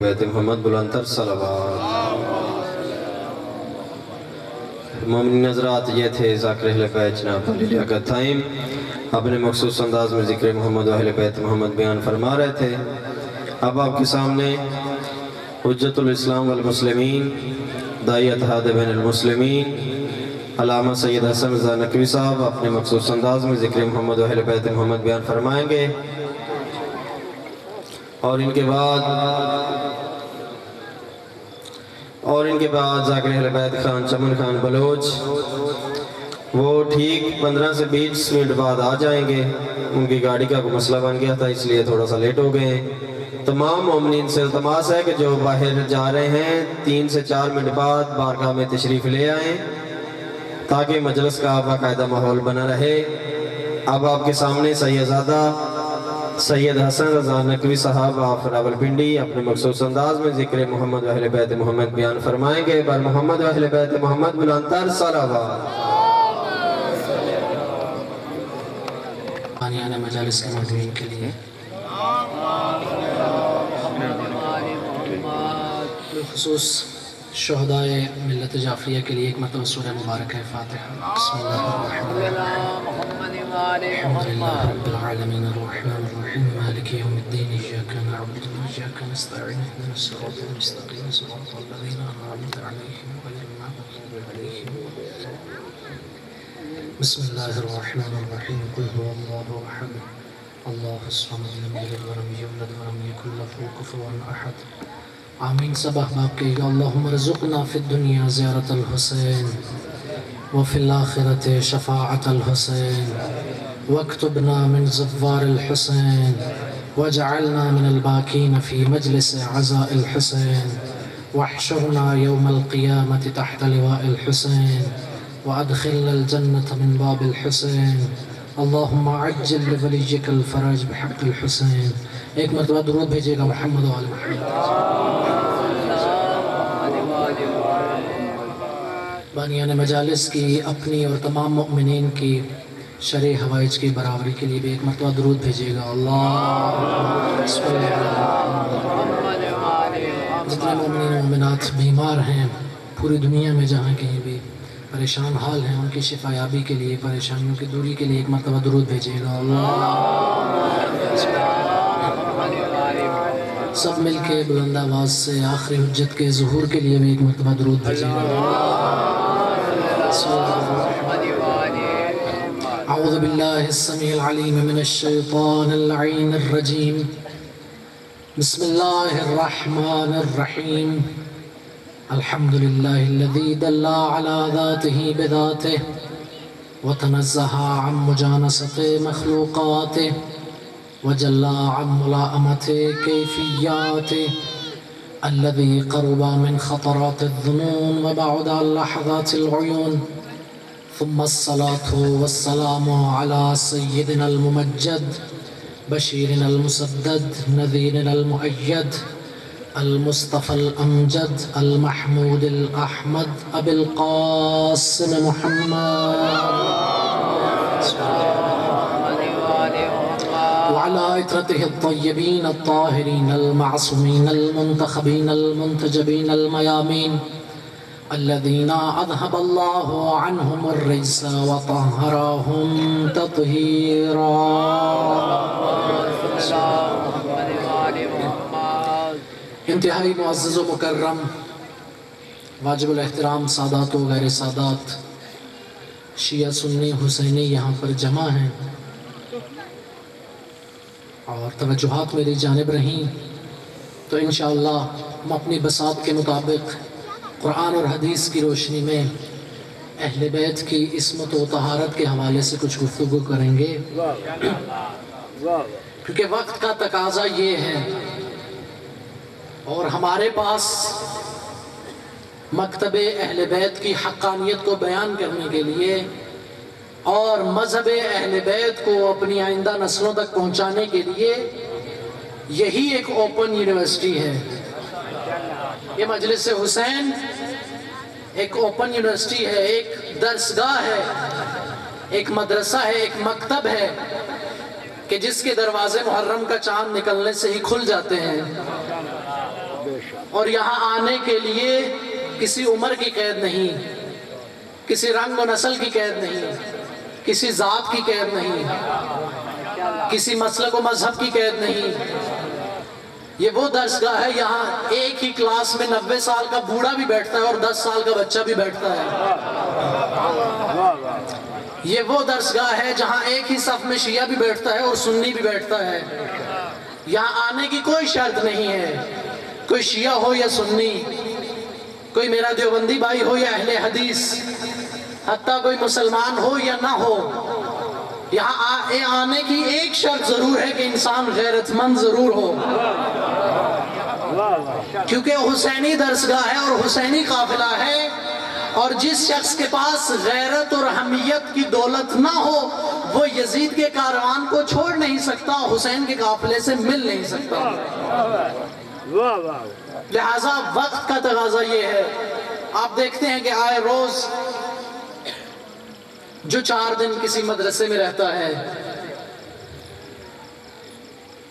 بیت محمد بلندر صلوات۔ مومنین حضرات، یہ تھے ذاکر اہل بیت جناب علی لیاقت تھائم اپنے مخصوص انداز میں ذکر محمد و اہل بیت محمد بیان فرما رہے تھے۔ اب آپ کے سامنے حجت الاسلام والمسلمین، داعی اتحاد بین المسلمین علامہ سید حسن رضا نقوی صاحب اپنے مخصوص انداز میں ذکر محمد و اہل بیت محمد بیان فرمائیں گے، اور ان کے بعد ذاکر اہل بیت خان چمن خان بلوچ وہ ٹھیک 15 سے 20 منٹ بعد آ جائیں گے۔ ان کی گاڑی کا کوئی مسئلہ بن گیا تھا، اس لیے تھوڑا سا لیٹ ہو گئے ہیں۔ تمام مومنین سے التماس ہے کہ جو باہر جا رہے ہیں 3 سے 4 منٹ بعد بارگاہ میں تشریف لے آئیں تاکہ مجلس کا باقاعدہ ماحول بنا رہے۔ اب آپ کے سامنے سیدزادہ سید حسن رضا نقوی صاحب آف راولپنڈی اپنے مخصوص انداز میں ذکر محمد و اہل بیت محمد بیان فرمائیں گے۔ بر محمد و اہل بیت محمد بلندر صلوات۔ بانیان مجالس کے مدعوین کے لیے بالخصوص شہدائے ملت جعفریہ کے لیے ایک مرتبہ سورہ مبارک ہے فاتحہ۔ بسم اللہ الرحمن الرحیم، الحمدللہ رب العالمین الرحمن الرحیم مالک یوم الدین، ایاک نعبد و ایاک نستعین، اهدنا الصراط المستقیم صراط الذین انعمت علیہم غیر المغضوب علیہم ولا الضالین۔ بسم اللہ الرحمن الرحیم، قل هو اللہ احد اللہ الصمد لم یلد ولم یولد ولم یکن له کفوا احد۔ آمین۔ سب احباب کے اللہم ارزقنا فی الدنیا زیارت الحسین وفی الآخرت شفاعت الحسین واکتبنا من زوار الحسین واجعلنا من الباکین فی مجلس عزاء الحسین واحشرنا یوم القیامت تحت لواء الحسین وادخلنا الجنة من باب الحسین اللہم عجل لولیک الفرج بحق الحسین۔ ایک مرتبہ درود بھیجے گا محمد و آل محمد۔ بانیان مجالس کی اپنی اور تمام مؤمنین کی شرع حوائج کی برابری کے لیے بھی ایک مرتبہ درود بھیجیے گا۔ اللہ جتنے مومنین و مومنات بیمار ہیں پوری دنیا میں جہاں کہیں بھی پریشان حال ہیں، ان کی شفا یابی کے لیے، پریشانیوں کی دوری کے لیے ایک مرتبہ درود بھیجیے گا۔ اللہ سب مل کے بلند آواز سے آخری حجت کے ظہور کے لیے بھی ایک مرتبہ درود بھیجیے گا۔ اعوذ باللہ السمیع العلیم من الشیطان اللعین الرجیم، بسم اللہ الرحمن الرحیم، الحمدللہ الذی دل علی ذاتہ بذاتہ وتنزہ عن مجانست مخلوقاتہ وجل عن ملائمت کیفیات الذي قرب من خطرات الظنون وبعد عن لحظات العيون، ثم الصلاة والسلام على سيدنا الممجد بشيرنا المسدد نذيرنا المؤيد المصطفى الأمجد المحمود الأحمد أبي القاسم محمد وعلى عترته الطيبين الطاهرين المعصومين المنتخبين المنتجبين الميامين الذين أذهب الله عنهم الرجس وطهرهم تطهيرا۔ انتہائی معزز و مکرم واجب الاحترام سادات و غیر سادات شیعہ سنی حسینی یہاں پر جمع ہیں اور توجہات میری جانب رہیں، تو انشاءاللہ ہم اپنی بساط کے مطابق قرآن اور حدیث کی روشنی میں اہل بیت کی عصمت و طہارت کے حوالے سے کچھ گفتگو کریں گے، کیونکہ وقت کا تقاضا یہ ہے اور ہمارے پاس مکتب اہل بیت کی حقانیت کو بیان کرنے کے لیے اور مذہب اہل بیت کو اپنی آئندہ نسلوں تک پہنچانے کے لیے یہی ایک اوپن یونیورسٹی ہے۔ یہ مجلس حسین ایک اوپن یونیورسٹی ہے، ایک درسگاہ ہے، ایک مدرسہ ہے، ایک مکتب ہے کہ جس کے دروازے محرم کا چاند نکلنے سے ہی کھل جاتے ہیں اور یہاں آنے کے لیے کسی عمر کی قید نہیں، کسی رنگ و نسل کی قید نہیں، کسی ذات کی قید نہیں، کسی مسلک و مذہب کی قید نہیں۔ یہ وہ درسگاہ ہے، یہاں ایک ہی کلاس میں 90 سال کا بوڑھا بھی بیٹھتا ہے اور 10 سال کا بچہ بھی بیٹھتا ہے۔ یہ وہ درسگاہ ہے جہاں ایک ہی صف میں شیعہ بھی بیٹھتا ہے اور سنی بھی بیٹھتا ہے۔ یہاں آنے کی کوئی شرط نہیں ہے، کوئی شیعہ ہو یا سنی، کوئی میرا دیوبندی بھائی ہو یا اہل حدیث، حتیٰ کوئی مسلمان ہو یا نہ ہو، یہاں آنے کی ایک شرط ضرور ہے کہ انسان غیرت مند ضرور ہو، کیونکہ حسینی درسگاہ ہے اور حسینی قافلہ ہے، اور جس شخص کے پاس غیرت اور حمیت کی دولت نہ ہو وہ یزید کے کاروان کو چھوڑ نہیں سکتا، حسین کے قافلے سے مل نہیں سکتا۔ لہٰذا وقت کا تقاضا یہ ہے، آپ دیکھتے ہیں کہ آئے روز جو 4 دن کسی مدرسے میں رہتا ہے،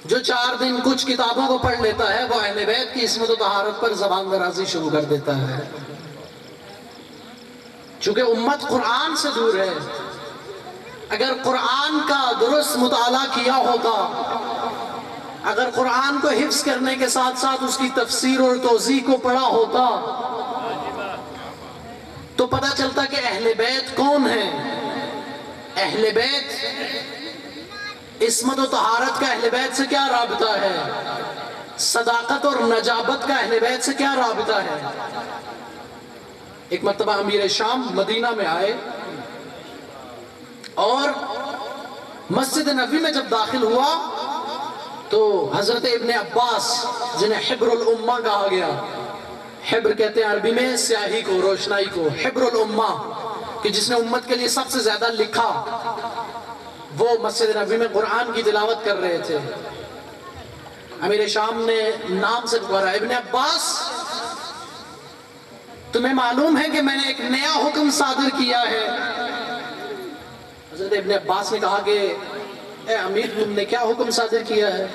جو 4 دن کچھ کتابوں کو پڑھ لیتا ہے، وہ اہل بیت کی عصمت و طہارت پر زبان درازی شروع کر دیتا ہے۔ چونکہ امت قرآن سے دور ہے، اگر قرآن کا درست مطالعہ کیا ہوتا، اگر قرآن کو حفظ کرنے کے ساتھ ساتھ اس کی تفسیر اور توضیح کو پڑھا ہوتا تو پتہ چلتا کہ اہل بیت کون ہیں۔ اہل بیت عصمت و طہارت کا اہل بیت سے کیا رابطہ ہے، صداقت اور نجابت کا اہل بیت سے کیا رابطہ ہے۔ ایک مرتبہ امیر شام مدینہ میں آئے اور مسجد نبوی میں جب داخل ہوا تو حضرت ابن عباس، جنہیں حبر الامہ کہا گیا، حبر کہتے ہیں عربی میں سیاہی کو، روشنائی کو، حبر الامہ کہ جس نے امت کے لیے سب سے زیادہ لکھا، وہ مسجد نبوی میں قرآن کی تلاوت کر رہے تھے۔ امیر شام نے نام سے پکارا، ابن عباس تمہیں معلوم ہے کہ میں نے ایک نیا حکم صادر کیا ہے۔ حضرت ابن عباس نے کہا کہ اے امیر تم نے کیا حکم صادر کیا ہے؟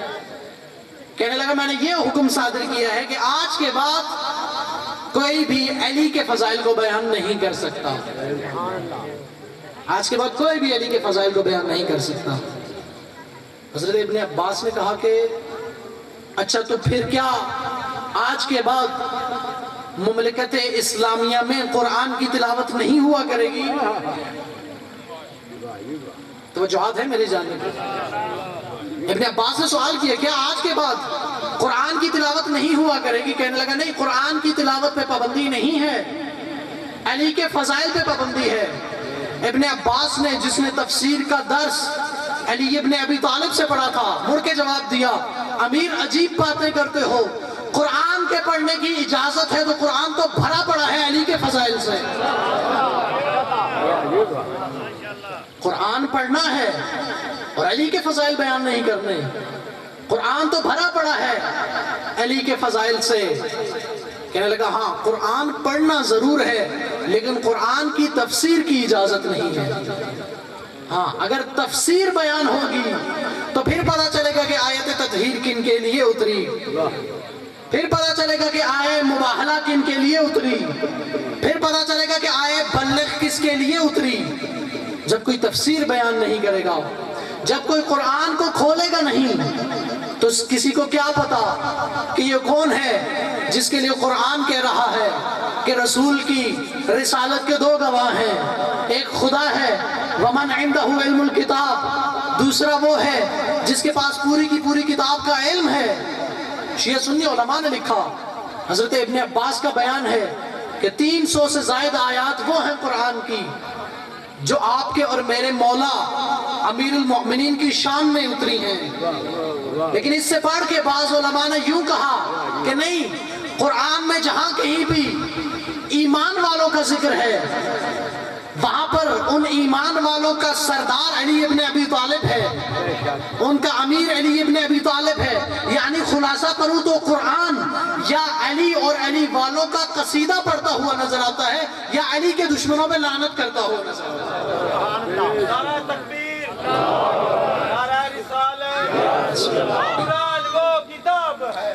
کہنے لگا میں نے یہ حکم صادر کیا ہے کہ آج کے بعد کوئی بھی علی کے فضائل کو بیان نہیں کر سکتا، آج کے بعد کوئی بھی علی کے فضائل کو بیان نہیں کر سکتا۔ حضرت ابن عباس نے کہا کہ اچھا تو پھر کیا آج کے بعد مملکت اسلامیہ میں قرآن کی تلاوت نہیں ہوا کرے گی؟ توجہات ہے میری جانب۔ ابن عباس نے سوال کیا کیا آج کے بعد قرآن کی تلاوت نہیں ہوا کرے گی؟ کہنے لگا نہیں، قرآن کی تلاوت پہ پابندی نہیں ہے، علی کے فضائل پہ پابندی ہے۔ ابن عباس نے، جس نے تفسیر کا درس علی ابن ابی طالب سے پڑھا تھا، مڑ کے جواب دیا امیر عجیب باتیں کرتے ہو، قرآن کے پڑھنے کی اجازت ہے تو قرآن تو بھرا پڑا ہے علی کے فضائل سے۔ قرآن پڑھنا ہے اور علی کے فضائل بیان نہیں کرنے، قرآن تو بھرا پڑا ہے علی کے فضائل سے۔ کہنے لگا ہاں قرآن پڑھنا ضرور ہے لیکن قرآن کی تفسیر کی اجازت نہیں ہے۔ ہاں اگر تفسیر بیان ہوگی تو پھر پتہ چلے گا کہ آیت تطہیر کن کے لیے اتری، پھر پتہ چلے گا کہ آئے مباہلہ کن کے لیے اتری، پھر پتہ چلے گا کہ آئے بلغ کس کے لیے اتری۔ جب کوئی تفسیر بیان نہیں کرے گا، جب کوئی قرآن کو کھولے گا نہیں، تو کسی کو کیا پتا کہ یہ کون ہے جس کے لیے قرآن کہہ رہا ہے کہ رسول کی رسالت کے 2 گواہ ہیں، ایک خدا ہے ومن عنده علم الکتاب، دوسرا وہ ہے جس کے پاس پوری کی پوری کتاب کا علم ہے۔ شیعہ سنی علماء نے لکھا، حضرت ابن عباس کا بیان ہے کہ 300 سے زائد آیات وہ ہیں قرآن کی جو آپ کے اور میرے مولا امیر المؤمنین کی شان میں اتری ہیں، لیکن اس سے پڑھ کے بعض علماء نے یوں کہا کہ نہیں، قرآن میں جہاں کہیں بھی ایمان والوں کا ذکر ہے وہاں پر ان ایمان والوں کا سردار علی ابن ابی طالب ہے، ان کا امیر علی ابن ابی طالب ہے۔ یعنی خلاصہ کروں تو قرآن یا علی اور علی والوں کا قصیدہ پڑھتا ہوا نظر آتا ہے یا علی کے دشمنوں پہ لعنت کرتا ہوا نظر آتا ہے۔ نعرہ تکبیر، نعرہ رسالت، قرآن وہ کتاب ہے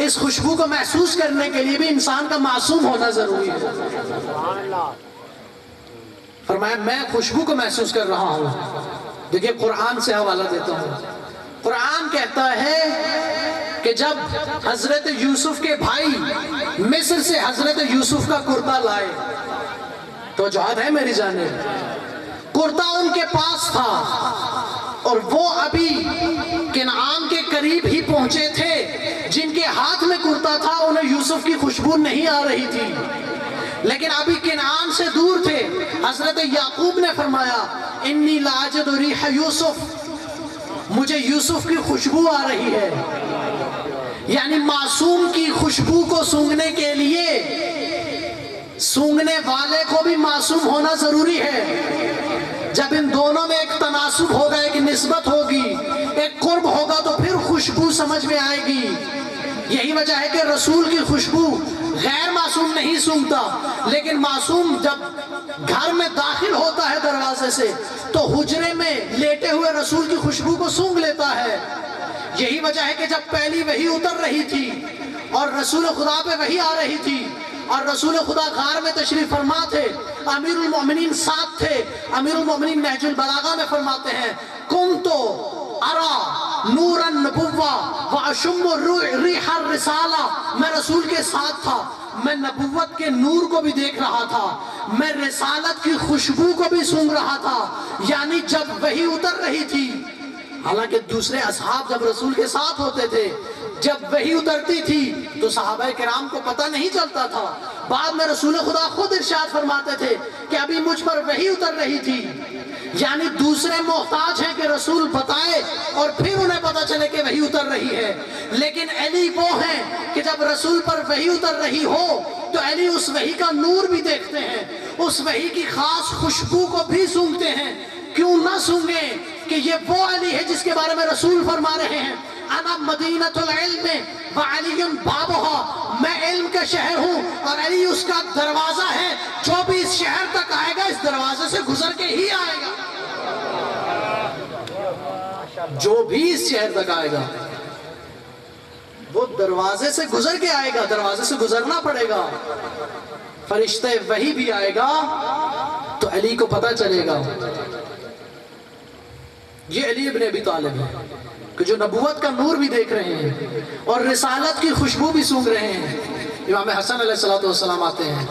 اس خوشبو کو محسوس کرنے کے لیے بھی انسان کا معصوم ہونا ضروری ہے۔ فرمایا میں خوشبو کو محسوس کر رہا ہوں۔ دیکھیں قرآن سے حوالہ دیتا ہوں، قرآن کہتا ہے کہ جب حضرت یوسف کے بھائی مصر سے حضرت یوسف کا کرتا لائے، تو جہاد ہے میری جانب، کرتا ان کے پاس تھا اور وہ ابھی کنعان کے قریب ہی پہنچے تھے، جن کے ہاتھ میں کرتا تھا انہیں یوسف کی خوشبو نہیں آ رہی تھی، لیکن ابھی کنعان سے دور تھے۔ حضرت یعقوب نے فرمایا انی لاجد ریح یوسف، مجھے یوسف کی خوشبو آ رہی ہے۔ یعنی معصوم کی خوشبو کو سونگھنے کے لیے سونگھنے والے کو بھی معصوم ہونا ضروری ہے۔ جب ان دونوں میں ایک تناسب ہوگا، ایک نسبت ہوگی، ایک قرب ہوگا، تو پھر خوشبو سمجھ میں آئے گی۔ یہی وجہ ہے کہ رسول کی خوشبو غیر معصوم نہیں سونگتا، لیکن معصوم جب گھر میں داخل ہوتا ہے دروازے سے تو حجرے میں لیٹے ہوئے رسول کی خوشبو کو سونگ لیتا ہے۔ یہی وجہ ہے کہ جب پہلی وحی اتر رہی تھی اور رسول خدا پہ وحی آ رہی تھی اور رسول خدا غار میں تشریف فرما تھے، امیر المومنین ساتھ تھے، امیر المومنین نہج البلاغہ میں فرماتے ہیں کنتو ارا نور النبوہ واشم ریح الرسالہ، میں رسول کے ساتھ تھا، میں نبوت کے نور کو بھی دیکھ رہا تھا، میں رسالت کی خوشبو کو بھی سونگ رہا تھا۔ یعنی جب وحی اتر رہی تھی، حالانکہ دوسرے اصحاب جب رسول کے ساتھ ہوتے تھے، جب وحی اترتی تھی تو صحابہ کرام کو پتہ نہیں چلتا تھا۔ بعد میں رسول خدا خود ارشاد فرماتے تھے کہ ابھی مجھ پر وحی اتر رہی تھی، یعنی دوسرے محتاج ہیں کہ رسول بتائے اور پھر انہیں پتہ چلے کہ وحی اتر رہی ہے، لیکن علی وہ ہیں کہ جب رسول پر وحی اتر رہی ہو تو علی اس وحی کا نور بھی دیکھتے ہیں، اس وحی کی خاص خوشبو کو بھی سونگتے ہیں۔ کیوں نہ سونگیں کہ یہ وہ علی ہے جس کے بارے میں رسول فرما رہے ہیں انا مدینۃ العلم وعلی بابھا، میں علم کا شہر ہوں اور علی اس کا دروازہ ہے، جو بھی اس شہر تک آئے گا اس دروازے سے گزر کے ہی آئے گا، جو بھی اس شہر تک آئے گا وہ دروازے سے گزر کے آئے گا، دروازے سے گزرنا پڑے گا۔ فرشتے وہی بھی آئے گا تو علی کو پتہ چلے گا یہ علی ابن ابی طالب ہے کہ جو نبوت کا نور بھی دیکھ رہے ہیں اور رسالت کی خوشبو بھی سونگ رہے ہیں۔ امام حسن علیہ السلام آتے ہیں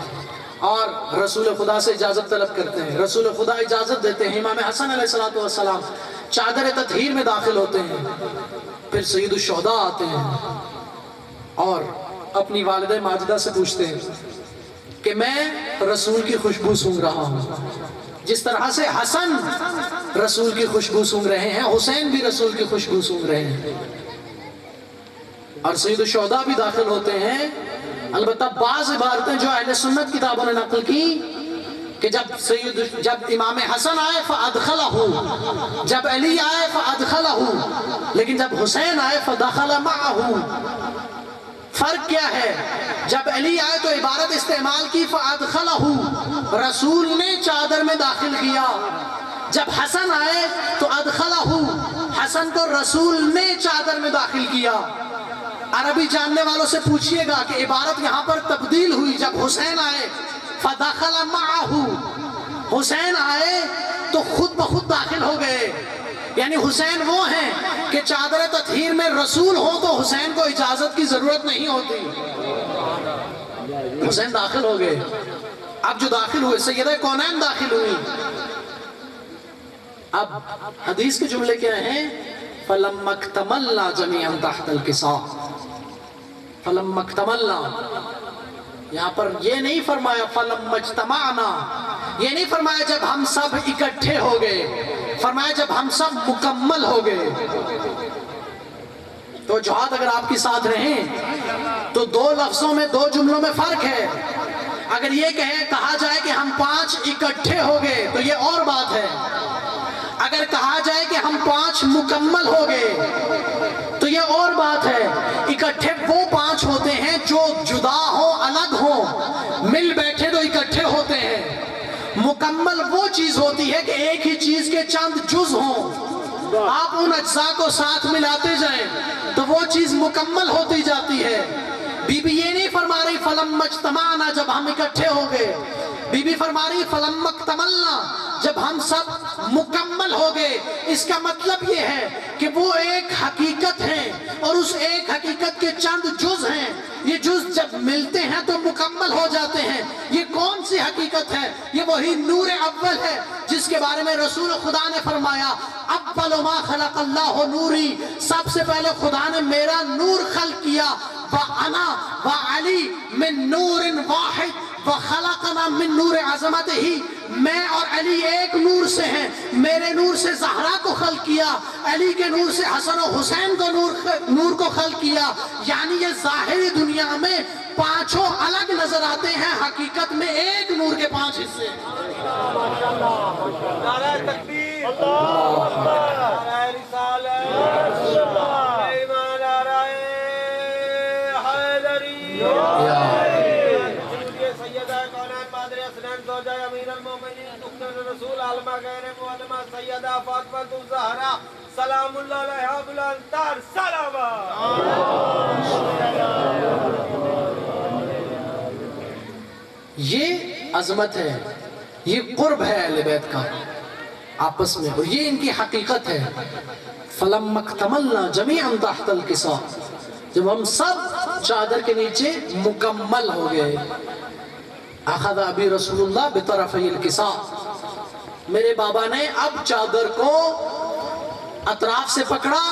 اور رسول خدا سے اجازت طلب کرتے ہیں، رسول خدا اجازت دیتے ہیں، امام حسن علیہ السلام چادر تطہیر میں داخل ہوتے ہیں، پھر سید الشہداء آتے ہیں اور اپنی والدہ ماجدہ سے پوچھتے ہیں کہ میں رسول کی خوشبو سونگ رہا ہوں، جس طرح سے حسن رسول کی خوشبو سونگ رہے ہیں، حسین بھی رسول کی خوشبو سونگ رہے ہیں، اور سید الشہداء بھی داخل ہوتے ہیں۔ البتہ بعض عبارتیں جو اہل سنت کتابوں نے نقل کی کہ جب امام حسن آئے فادخلہ، جب علی آئے فادخلہ، لیکن جب حسین آئے فدخل معہ۔ فرق کیا ہے؟ جب علی آئے تو عبارت استعمال کی فادخلہ، رسول نے چادر میں داخل کیا، جب حسن آئے تو ادخلہ، حسن کو رسول نے چادر میں داخل کیا۔ عربی جاننے والوں سے پوچھئے گا کہ عبارت یہاں پر تبدیل ہوئی، جب حسین آئے فدخل معہ، حسین آئے تو خود بخود داخل ہو گئے، یعنی حسین وہ ہیں کہ چادر تطہیر میں رسول ہو تو حسین کو اجازت کی ضرورت نہیں ہوتی، حسین داخل ہو گئے۔ اب جو داخل ہوئے سیدہ کونین داخل ہوئی، اب حدیث کے جملے کیا ہیں؟ فَلَمَّا اكْتَمَلْنَا جَمِيعًا تَحْتَ الْكِسَاءِ، فَلَمَّا اكْتَمَلْنَا، یہاں پر یہ نہیں فرمایا فَلَمَّا اجْتَمَعْنَا، یہ نہیں فرمایا جب ہم سب اکٹھے ہو گئے، فرمایا جب ہم سب مکمل ہو گئے۔ تو جہاد اگر آپ کی ساتھ رہیں تو دو لفظوں میں، دو جملوں میں فرق ہے۔ اگر یہ کہا جائے کہ ہم 5 اکٹھے ہو گئے تو یہ اور بات ہے، اگر کہا جائے کہ ہم 5 مکمل ہو گئے تو یہ اور بات ہے۔ اکٹھے وہ 5 ہوتے ہیں جو جدا ہوں، الگ ہوں، مل بیٹھے تو اکٹھے ہوتے ہیں۔ مکمل وہ چیز ہوتی ہے کہ ایک ہی چیز کے چند جز ہوں، آپ ان اجزاء کو ساتھ ملاتے جائیں تو وہ چیز مکمل ہوتی جاتی ہے۔ بی بی یہ نہیں فرما رہی فلم اجتمعنا جب ہم اکٹھے ہو گئے، بی بی فرما رہی فلم اکتملنا جب ہم سب مکمل ہو گئے۔ اس کا مطلب یہ ہے کہ وہ ایک حقیقت ہے اور اس ایک حقیقت کے چند جز ہیں، یہ جز جب ملتے ہیں تو مکمل ہو جاتے ہیں۔ یہ کون سی حقیقت ہے؟ یہ وہی نور اول ہے جس کے بارے میں رسول خدا نے فرمایا اول ما خلق اللہ نوری، سب سے پہلے خدا نے میرا نور خلق کیا، وَأَنَا وَعَلِي مِن نُورٍ وَاحِدٍ وَخَلَقَنَا مِن نُورِ عَظَمَتِهِ، میں اور علی ایک نور سے ہیں، میرے نور سے زہرا کو خلق کیا، علی کے نور سے حسن و حسین کو نور کو خلق کیا۔ یعنی یہ ظاہری دنیا میں پانچوں الگ نظر آتے ہیں، حقیقت میں ایک نور کے 5 حصے ہیں۔ نعرہ تکبیر، اللہ اکبر، نعرہ رسالت، ایمان، نعرہ حیدری، سیدہ کونین مادر اسنین زوجہ امیر المومنین دختر رسول عالمہ غیر معلمہ سیدہ فاطمہ الزہرا سلام اللہ علیہا بلندتر سلامہ۔ یہ عظمت ہے، یہ قرب ہے اہل بیت کا آپس میں، اور یہ ان کی حقیقت ہے۔ فَلَمَّا اكْتَمَلْنَا جَمِيعًا تَحْتَ الْكِسَاءِ، جب ہم سب چادر کے نیچے مکمل ہو گئے۔ اخذ ابی رسول اللہ بطرفی الکساء، میرے بابا نے اب چادر کو اطراف سے پکڑا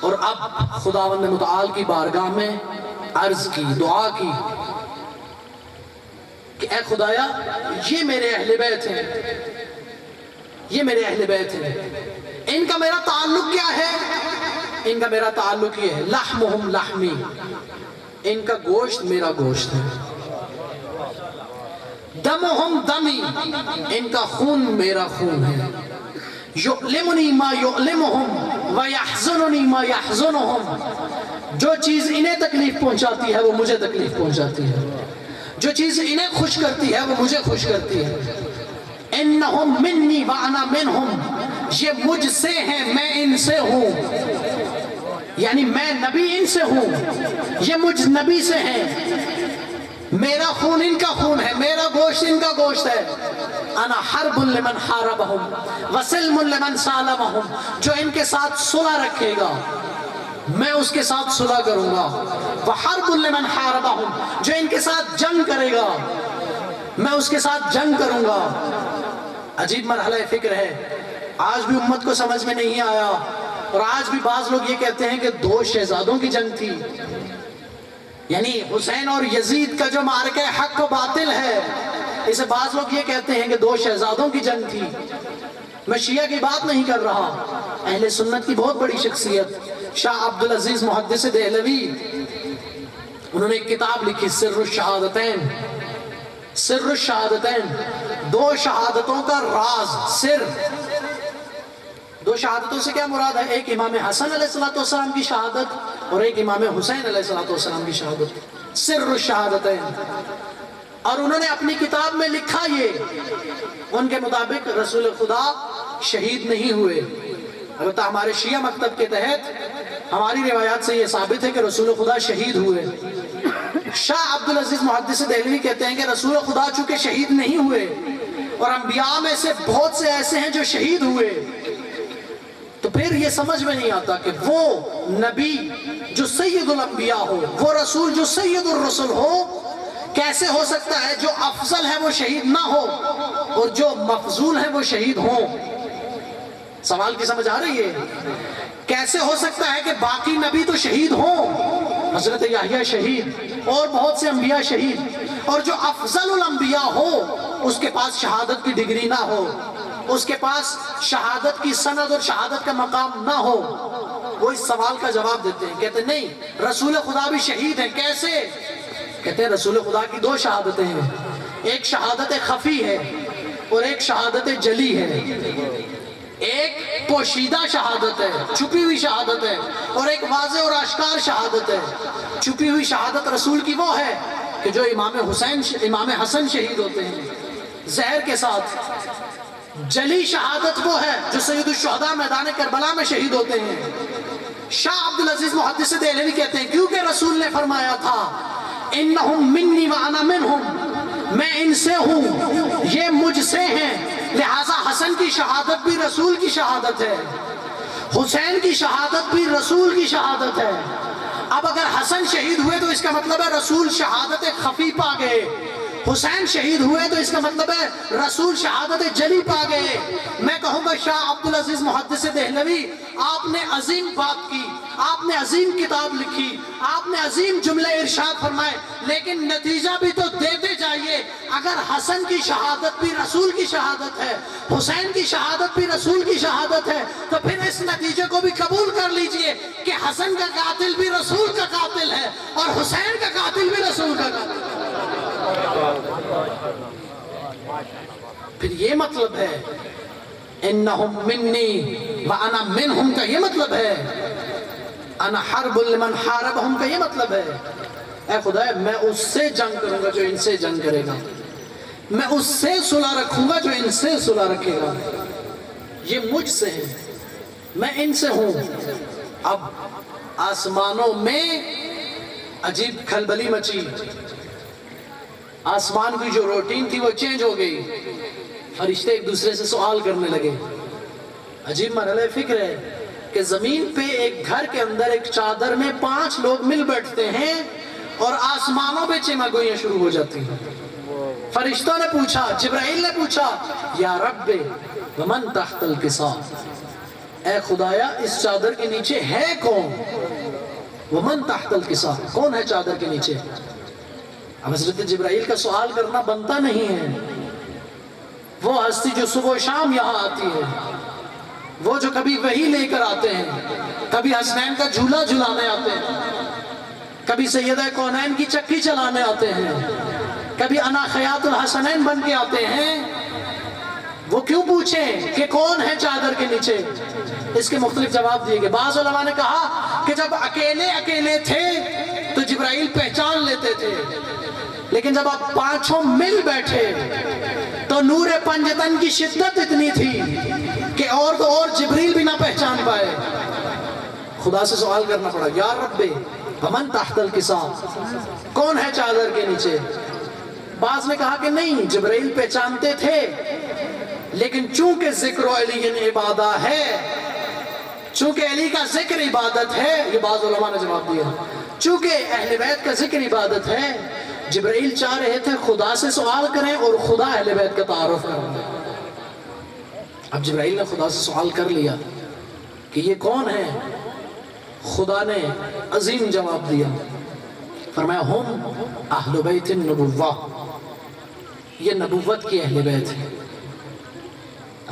اور اب خداوند متعال کی بارگاہ میں عرض کی، دعا کی کہ اے خدایا یہ میرے اہل بیت ہیں، یہ میرے اہل بیت ہیں، ان کا میرا تعلق کیا ہے؟ ان کا میرا تعلق یہ ہے لحمہم لحمی، ان کا گوشت میرا گوشت ہے، دمہم دمی، ان کا خون میرا خون ہے، یؤلمنی ما یؤلمہم ویحزننی ما یحزنہم، جو چیز انہیں تکلیف پہنچاتی ہے وہ مجھے تکلیف پہنچاتی ہے، جو چیز انہیں خوش کرتی ہے وہ مجھے خوش کرتی ہے۔ انہم منی وانا منہم، یہ مجھ سے ہیں میں ان سے ہوں، یعنی میں نبی ان سے ہوں، یہ مجھ نبی سے ہیں، میرا خون ان کا خون ہے، میرا گوشت ان کا گوشت ہے۔ انا حرب لمن حاربہم وسلم لمن سالمہم، جو ان کے ساتھ صلح رکھے گا میں اس کے ساتھ صلح کروں گا، وحرب لمن حاربہم، جو ان کے ساتھ جنگ کرے گا میں اس کے ساتھ جنگ کروں گا۔ عجیب مرحلہ فکر ہے، آج بھی امت کو سمجھ میں نہیں آیا، اور آج بھی بعض لوگ یہ کہتے ہیں کہ 2 شہزادوں کی جنگ تھی، یعنی حسین اور یزید کا جو معرکہ حق و باطل ہے، اسے بعض لوگ یہ کہتے ہیں کہ 2 شہزادوں کی جنگ تھی۔ میں شیعہ کی بات نہیں کر رہا، اہل سنت کی بہت بڑی شخصیت شاہ عبدالعزیز محدث دہلوی، انہوں نے ایک کتاب لکھی سر الشہادتین، سر الشہادتین، 2 شہادتوں کا راز، سر۔ 2 شہادتوں سے کیا مراد ہے؟ ایک امام حسن علیہ السلام کی شہادت اور ایک امام حسین علیہ السلام کی شہادت، سر الشہادتین۔ اور انہوں نے اپنی کتاب میں لکھا یہ، ان کے مطابق رسول خدا شہید نہیں ہوئے، البتہ ہمارے شیعہ مکتب کے تحت ہماری روایات سے یہ ثابت ہے کہ رسول خدا شہید ہوئے۔ شاہ عبدالعزیز محدث دہلوی کہتے ہیں کہ رسول خدا چونکہ شہید نہیں ہوئے، اور انبیاء میں سے بہت سے ایسے ہیں جو شہید ہوئے، تو پھر یہ سمجھ میں نہیں آتا کہ وہ نبی جو سید الانبیاء ہو، وہ رسول جو سید الرسل ہو، کیسے ہو سکتا ہے جو افضل ہے وہ شہید نہ ہو اور جو مفضول ہے وہ شہید ہوں؟ سوال کی سمجھ آ رہی ہے؟ کیسے ہو سکتا ہے کہ باقی نبی تو شہید ہوں، حضرت یحییٰ شہید اور بہت سے انبیاء شہید، اور جو افضل الانبیاء ہو اس کے پاس شہادت کی ڈگری نہ ہو، اس کے پاس شہادت کی سند اور شہادت کا مقام نہ ہو؟ وہ اس سوال کا جواب دیتے ہیں، کہتے ہیں نہیں، رسول خدا بھی شہید ہیں۔ کیسے؟ کہتے ہیں رسول خدا کی 2 شہادتیں ہیں، ایک شہادت خفی ہے اور ایک شہادت جلی ہے، ایک پوشیدہ شہادت ہے، چھپی ہوئی شہادت ہے، اور ایک واضح اور آشکار شہادت ہے۔ چھپی ہوئی شہادت رسول کی وہ ہے کہ جو امام حسن شہید ہوتے ہیں زہر کے ساتھ، جلی شہادت وہ ہے جو سید الشہداء میدان کربلا میں شہید ہوتے ہیں. شاہ عبدالعزیز محدث دہلوی کہتے ہیں کیونکہ رسول نے فرمایا تھا انہم منی وانا منہم، میں ان سے ہوں یہ مجھ سے ہیں، لہٰذا حسن کی شہادت بھی رسول کی شہادت ہے، حسین کی شہادت بھی رسول کی شہادت ہے. اب اگر حسن شہید ہوئے تو اس کا مطلب ہے رسول شہادت خفی پا گئے، حسین شہید ہوئے تو اس کا مطلب ہے رسول شہادت جلی پا گئے. میں کہوں گا شاہ عبدالعزیز محدث دہلوی آپ نے عظیم بات کی، آپ نے عظیم کتاب لکھی، آپ نے عظیم جملے ارشاد فرمائے، لیکن نتیجہ بھی تو دیتے جائیے. اگر حسن کی شہادت بھی رسول کی شہادت ہے، حسین کی شہادت بھی رسول کی شہادت ہے، تو پھر اس نتیجے کو بھی قبول کر لیجئے کہ حسن کا قاتل بھی رسول کا قاتل ہے اور حسین کا قاتل بھی رسول کا قاتل ہے. پھر یہ مطلب ہے انہم منی وانا منہم کا یہ مطلب ہے انا حرب لمن حاربہم کا یہ مطلب ہے اے خدا میں اس سے جنگ کروں گا جو ان سے جنگ کرے گا، میں اس سے صلح رکھوں گا جو ان سے صلح رکھے گا. یہ مجھ سے ہیں، میں ان سے ہوں. اب آسمانوں میں عجیب کھلبلی مچی، آسمان کی جو روٹین تھی وہ چینج ہو گئی. فرشتے ایک دوسرے سے سوال کرنے لگے. عجیب مرحلہ فکر ہے کہ زمین پہ ایک گھر کے اندر ایک چادر میں 5 لوگ مل بیٹھتے ہیں اور آسمانوں پہ چمگوئیاں شروع ہو جاتی ہیں. فرشتوں نے پوچھا، جبرائیل نے پوچھا یا رب ومن تحت الکساء، اے خدایا اس چادر کے نیچے ہے کون؟ ومن تحت الکساء، کون ہے چادر کے نیچے؟ اب حضرت جبرائیل کا سوال کرنا بنتا نہیں ہے. وہ ہستی جو صبح و شام یہاں آتی ہے، وہ جو کبھی وحی لے کر آتے ہیں، کبھی حسنین کا جھولا جھلانے آتے ہیں، کبھی سیدہ کونین کی چکی چلانے آتے ہیں، کبھی انا خیات الحسنین بن کے آتے ہیں، وہ کیوں پوچھیں کہ کون ہے چادر کے نیچے؟ اس کے مختلف جواب دیے گئے. بعض علماء نے کہا کہ جب اکیلے اکیلے تھے تو جبرائیل پہچان لیتے تھے، لیکن جب آپ 5 مل بیٹھے تو نور پنجتن کی شدت اتنی تھی کہ اور تو اور جبریل بھی نہ پہچان پائے. خدا سے سوال کرنا پڑا یا رب ومن تحت الکساء، کون ہے چادر کے نیچے؟ بعض نے کہا کہ نہیں، جبریل پہچانتے تھے لیکن چونکہ ذکر علی عبادہ ہے، چونکہ علی کا ذکر عبادت ہے، یہ بعض علماء نے جواب دیا، چونکہ اہل بیت کا ذکر عبادت ہے، جبرائیل چاہ رہے تھے خدا سے سوال کریں اور خدا اہل بیت کا تعارف کریں. اب جبرائیل نے خدا سے سوال کر لیا کہ یہ کون ہے؟ خدا نے عظیم جواب دیا، فرمایا ہم اہل بیت النبوہ، یہ نبوت کی اہل بیت ہے.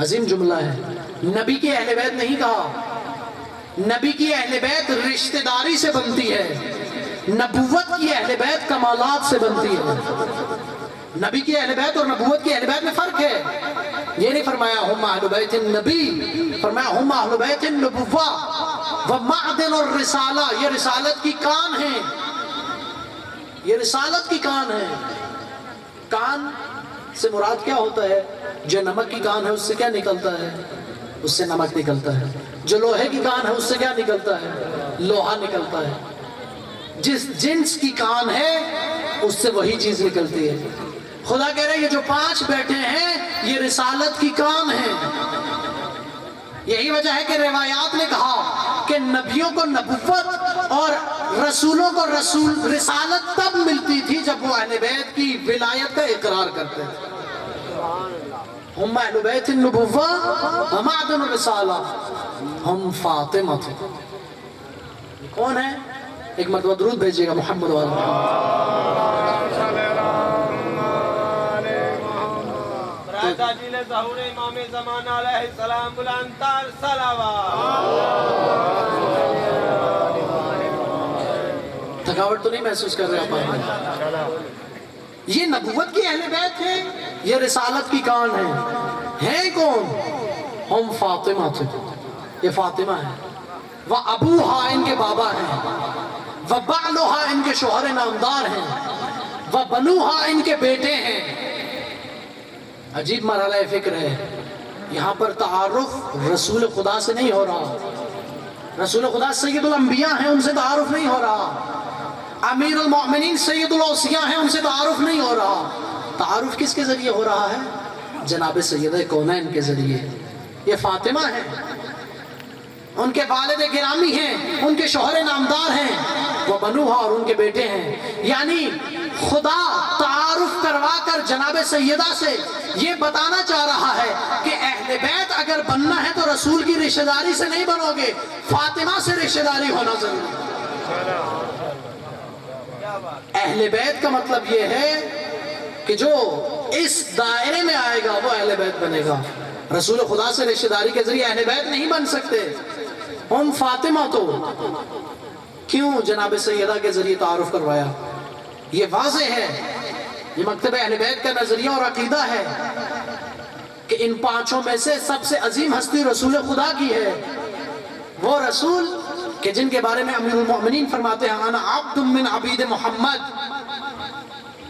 عظیم جملہ ہے. نبی کی اہل بیت نہیں کہا، نبی کی اہل بیت رشتہ داری سے بنتی ہے، نبوت کی اہل بیت کمالات سے بنتی ہے. نبی کی اہل بیت اور نبوت کی اہل بیت میں فرق ہے. یہ نہیں فرمایا ہم اہل بیت النبی، فرمایا ہم اہل بیت النبوہ ومعدن الرسالہ، یہ رسالت کی کان ہے، یہ رسالت کی کان ہے. کان سے مراد کیا ہوتا ہے؟ جو نمک کی کان ہے اس سے کیا نکلتا ہے؟ اس سے نمک نکلتا ہے. جو لوہے کی کان ہے اس سے کیا نکلتا ہے؟ لوہا نکلتا ہے. جس جنس کی کان ہے اس سے وہی چیز نکلتی ہے. خدا کہہ رہے ہیں یہ جو 5 بیٹھے ہیں یہ رسالت کی کان ہے. یہی وجہ ہے کہ روایات نے کہا کہ نبیوں کو نبوت اور رسولوں کو رسالت تب ملتی تھی جب وہ اہل بیت کی ولایت کا اقرار کرتے تھے. ہم اہل بیت النبوہ ومعدن الرسالہ، ہم فاطمہ تھے. کون ہے؟ ایک مرتبہ درود بھیجیے گا محمد والا. تاجیل ظہور امام زمان علیہ السلام بلندتر صلوات. تھکاوٹ تو نہیں محسوس کر رہے آپ؟ یہ نبوت کی اہل بیت ہے، یہ رسالت کی کان ہے. ہیں کون؟ ہم فاطمہ تھے، یہ فاطمہ ہے. وہ ابوہا ان کے بابا ہیں، وہ بعلوہا ان کے شوہر نامدار ہیں، وہ بنوہا ان کے بیٹے ہیں. عجیب مرحلہ فکر ہے. یہاں پر تعارف رسول خدا سے نہیں ہو رہا. رسول خدا سید الانبیاء ہیں، ان سے تعارف نہیں ہو رہا. امیر المؤمنین سید الاوصیاء ہیں، ان سے تعارف نہیں ہو رہا. تعارف کس کے ذریعے ہو رہا ہے؟ جناب سیدہ کونین کے ذریعے. یہ فاطمہ ہیں، ان کے والد گرامی ہیں، ان کے شوہر نامدار ہیں، وہ بنوہا اور ان کے بیٹے ہیں. یعنی خدا تعارف کروا کر جناب سیدہ سے یہ بتانا چاہ رہا ہے کہ اہل بیت اگر بننا ہے تو رسول کی رشتہ داری سے نہیں بنو گے، فاطمہ سے رشتہ داری ہونا ضروری ہے. اہل بیت کا مطلب یہ ہے کہ جو اس دائرے میں آئے گا وہ اہل بیت بنے گا. رسول خدا سے رشتہ داری کے ذریعے اہل بیت نہیں بن سکتے. ہم فاطمہ تو کیوں جناب سیدہ کے ذریعے تعارف کروایا؟ یہ واضح ہے، یہ مکتب اہل بیت کا نظریہ اور عقیدہ ہے کہ ان پانچوں میں سے سب سے عظیم ہستی رسول خدا کی ہے. وہ رسول کہ جن کے بارے میں امیر المؤمنین فرماتے ہیں انا عبد من عبید محمد،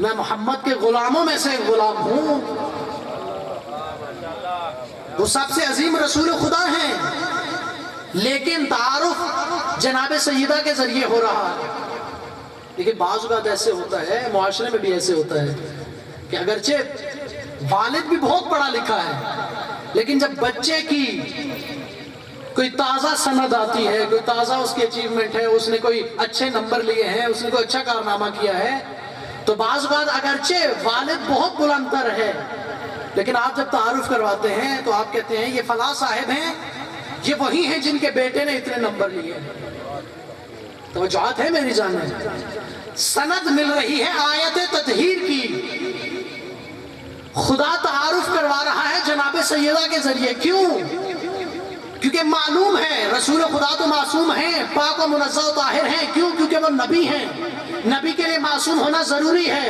میں محمد کے غلاموں میں سے ایک غلام ہوں. وہ سب سے عظیم رسول خدا ہیں، لیکن تعارف جناب سیدہ کے ذریعے ہو رہا ہے. لیکن بعض اوقات ایسے ہوتا ہے، معاشرے میں بھی ایسے ہوتا ہے کہ اگرچہ والد بھی بہت پڑھا لکھا ہے، لیکن جب بچے کی کوئی تازہ سند آتی ہے، کوئی تازہ اس کی اچیومنٹ ہے، اس نے کوئی اچھے نمبر لیے ہیں، اس نے کوئی اچھا کارنامہ کیا ہے، تو بعض اوقات اگرچہ والد بہت بلند تر ہے، لیکن آپ جب تعارف کرواتے ہیں تو آپ کہتے ہیں یہ فلاں صاحب ہیں، یہ وہی ہیں جن کے بیٹے نے اتنے نمبر لیے. توجہات ہے میری جانیں؟ سند مل رہی ہے آیت تطہیر کی. خدا تعارف کروا رہا ہے جناب سیدہ کے ذریعے. کیوں؟ کیونکہ معلوم ہے رسول خدا تو معصوم ہیں، پاک و منزہ و طاہر ہیں. کیوں؟ کیونکہ وہ نبی ہیں، نبی کے لیے معصوم ہونا ضروری ہے.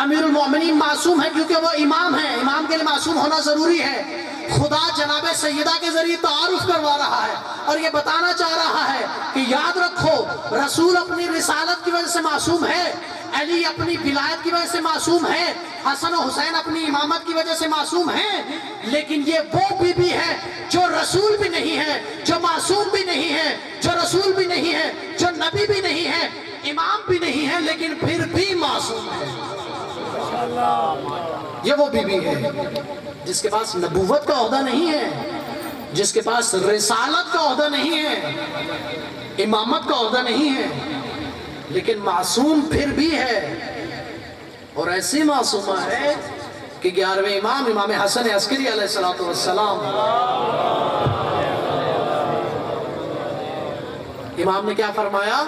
امیر المؤمنین معصوم ہیں کیونکہ وہ امام ہیں، امام کے لیے معصوم ہونا ضروری ہے. خدا جناب سیدہ کے ذریعے تعارف کروا رہا ہے اور یہ بتانا چاہ رہا ہے کہ یاد رکھو رسول اپنی رسالت کی وجہ سے معصوم ہے، علی اپنی ولایت کی وجہ سے معصوم ہے، حسن و حسین اپنی امامت کی وجہ سے معصوم ہیں. لیکن یہ وہ بی بی ہے جو رسول بھی نہیں ہے، جو معصوم بھی نہیں ہے، جو رسول بھی نہیں ہے، جو نبی بھی نہیں ہے، امام بھی نہیں ہے، لیکن پھر بھی معصوم ہے. یہ وہ بی بی ہے جس کے پاس نبوت کا عہدہ نہیں ہے، جس کے پاس رسالت کا عہدہ نہیں ہے، امامت کا عہدہ نہیں ہے، لیکن معصوم پھر بھی ہے. اور ایسی معصومہ ہے کہ 11ویں امام حسن عسکری علیہ السلام امام نے کیا فرمایا؟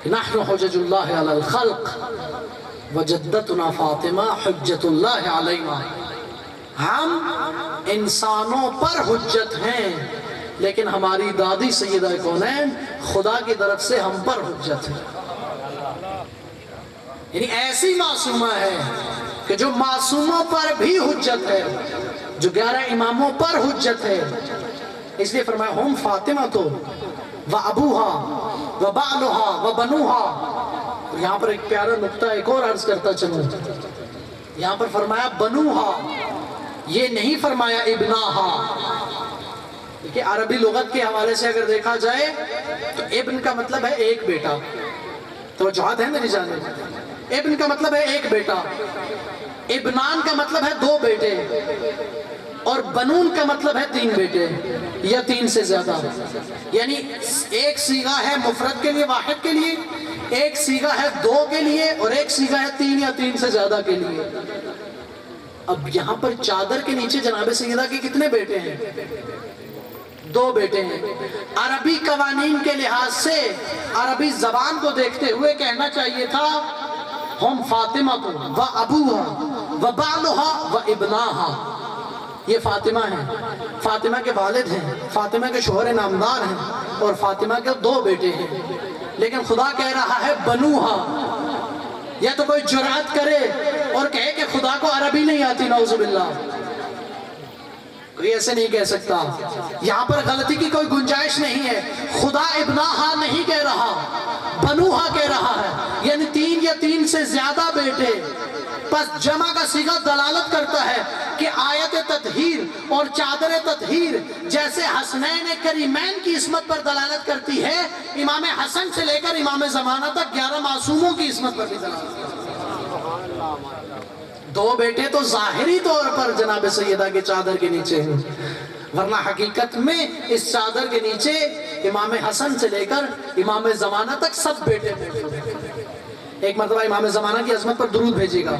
نحن حجج اللہ علی الخلق وجدتنا فاطمہ حجت اللہ علینا. ہم انسانوں پر حجت ہیں، لیکن ہماری دادی سیدہ کونین خدا کی طرف سے ہم پر حجت ہے. یعنی ایسی معصومہ ہے کہ جو معصوموں پر بھی حجت ہے، جو 11 اماموں پر حجت ہے. اس لیے فرمایا ہم فاطمہ تو و ابوہا و بعلہا و بنوہا. یہاں پر ایک پیارا نقطہ ایک اور عرض کرتا چلوں. یہاں پر فرمایا بنوہا، یہ نہیں فرمایا ابناہا. دیکھیں عربی لغت کے حوالے سے اگر دیکھا جائے تو ابن کا مطلب ہے ایک بیٹا. توجہات ہے میری جانب؟ ابن کا مطلب ہے ایک بیٹا، ابنان کا مطلب ہے 2 بیٹے، اور بنون کا مطلب ہے 3 بیٹے یا 3 سے زیادہ. یعنی ایک صیغہ ہے مفرد کے لیے، واحد کے لیے، ایک صیغہ ہے 2 کے لیے، اور ایک صیغہ ہے 3 یا 3 سے زیادہ کے لیے. اب یہاں پر چادر کے نیچے جناب سیدہ کے کتنے بیٹے ہیں؟ 2 بیٹے ہیں. عربی قوانین کے لحاظ سے عربی زبان کو دیکھتے ہوئے کہنا چاہیے تھا ہم فاطمہ و ابوہا و بعلہا و ابناہا. یہ فاطمہ ہیں، فاطمہ کے والد ہیں، فاطمہ کے شوہر نامدار ہیں، اور فاطمہ کے 2 بیٹے ہیں. لیکن خدا کہہ رہا ہے بنوہا. یا تو کوئی جرات کرے اور کہے کہ خدا کو عربی نہیں آتی، نعوذ باللہ، کوئی ایسے نہیں کہہ سکتا. یہاں پر غلطی کی کوئی گنجائش نہیں ہے. خدا ابناہا نہیں کہہ رہا، بنوہا کہہ رہا ہے. یعنی 3 یا 3 سے زیادہ بیٹے پس جمع کا صیغہ دلالت کرتا ہے کہ آیت تطہیر اور چادر تطہیر جیسے حسنین کریمین کی عصمت پر دلالت کرتی ہے، امام حسن سے لے کر امام زمانہ تک 11 معصوموں کی عصمت پر بھی دلالت کرتی ہے۔ 2 بیٹے تو ظاہری طور پر جناب سیدہ کے چادر کے نیچے ہیں، ورنہ حقیقت میں اس چادر کے نیچے امام حسن سے لے کر امام زمانہ تک سب بیٹے ہیں۔ ایک مرتبہ امام زمانہ کی عظمت پر درود بھیجیے گا۔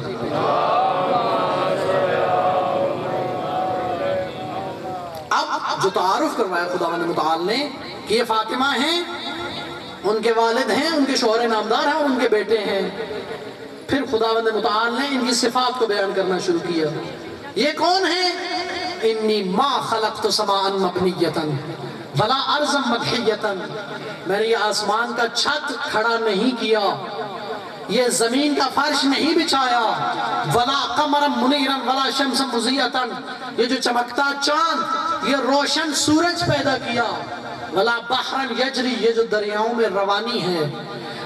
اب جو تعارف کروایا خداوند متعال نے کہ یہ فاطمہ ہیں، ان کے والد ہیں، ان کے شوہر نامدار ہیں اور ان کے بیٹے ہیں، پھر خداوند متعال نے ان کی صفات کو بیان کرنا شروع کیا۔ یہ کون ہیں؟ انی ما خلقت سماء مبنیۃ ولا ارضا مدحیۃ، میں نے یہ آسمان کا چھت کھڑا نہیں کیا، یہ زمین کا فرش نہیں بچھایا، ولا قمرا منیرا ولا شمسا مضیۃ، یہ جو چمکتا چاند، یہ روشن سورج پیدا کیا، ولا بحرا یجری، یہ جو دریاؤں میں روانی ہے،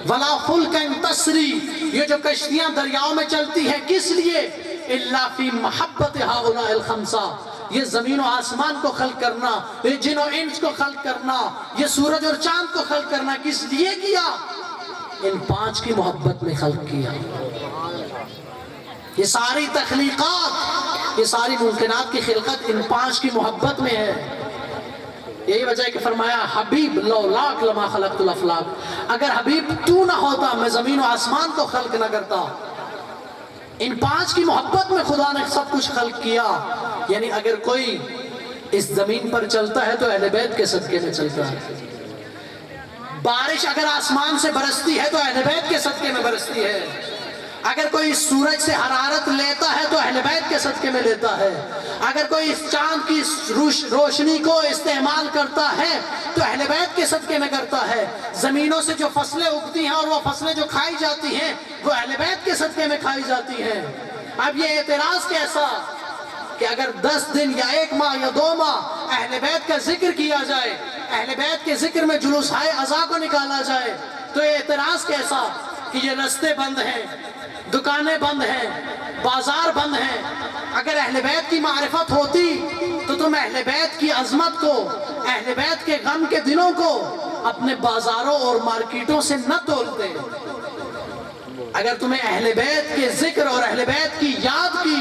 ولا فلکا تسری، یہ جو کشتیاں دریاؤں میں چلتی ہیں، کس لیے؟ الا فی محبت ہؤلاء الخمسہ، یہ زمین و آسمان کو خلق کرنا، یہ جن و انس کو خلق کرنا، یہ سورج اور چاند کو خلق کرنا کس لیے کیا؟ ان 5 کی محبت میں خلق کیا۔ یہ ساری تخلیقات، یہ ساری ممکنات کی خلقت ان 5 کی محبت میں ہے۔ یہی وجہ ہے کہ فرمایا حبیب لولاک لما خلقت الافلاک، اگر حبیب تو نہ ہوتا میں زمین و آسمان کو خلق نہ کرتا۔ ان 5 کی محبت میں خدا نے سب کچھ خلق کیا، یعنی اگر کوئی اس زمین پر چلتا ہے تو اہل بیت کے صدقے میں چلتا ہے، بارش اگر آسمان سے برستی ہے تو اہل بیت کے صدقے میں برستی ہے، اگر کوئی سورج سے حرارت لیتا ہے تو اہل بیت کے صدقے میں لیتا ہے، اگر کوئی اس چاند کی روشنی کو استعمال کرتا ہے تو اہل بیت کے صدقے میں کرتا ہے، زمینوں سے جو فصلیں اگتی ہیں اور وہ فصلیں جو کھائی جاتی ہیں وہ اہل بیت کے صدقے میں کھائی جاتی ہیں۔ اب یہ اعتراض کیسا کہ اگر 10 دن یا 1 ماہ یا 2 ماہ اہل بیت کا ذکر کیا جائے، اہل بیت کے ذکر میں جلوس ہائے عزا کو نکالا جائے، تو یہ اعتراض کیسا کہ یہ رستے بند ہیں، دکانیں بند ہیں، بازار بند ہیں۔ اگر اہل بیت کی معرفت ہوتی تو تم اہل بیت کی عظمت کو، اہل بیت کے غم کے دنوں کو اپنے بازاروں اور مارکیٹوں سے نہ تولتے۔ اگر تمہیں اہل بیت کے ذکر اور اہل بیت کی یاد کی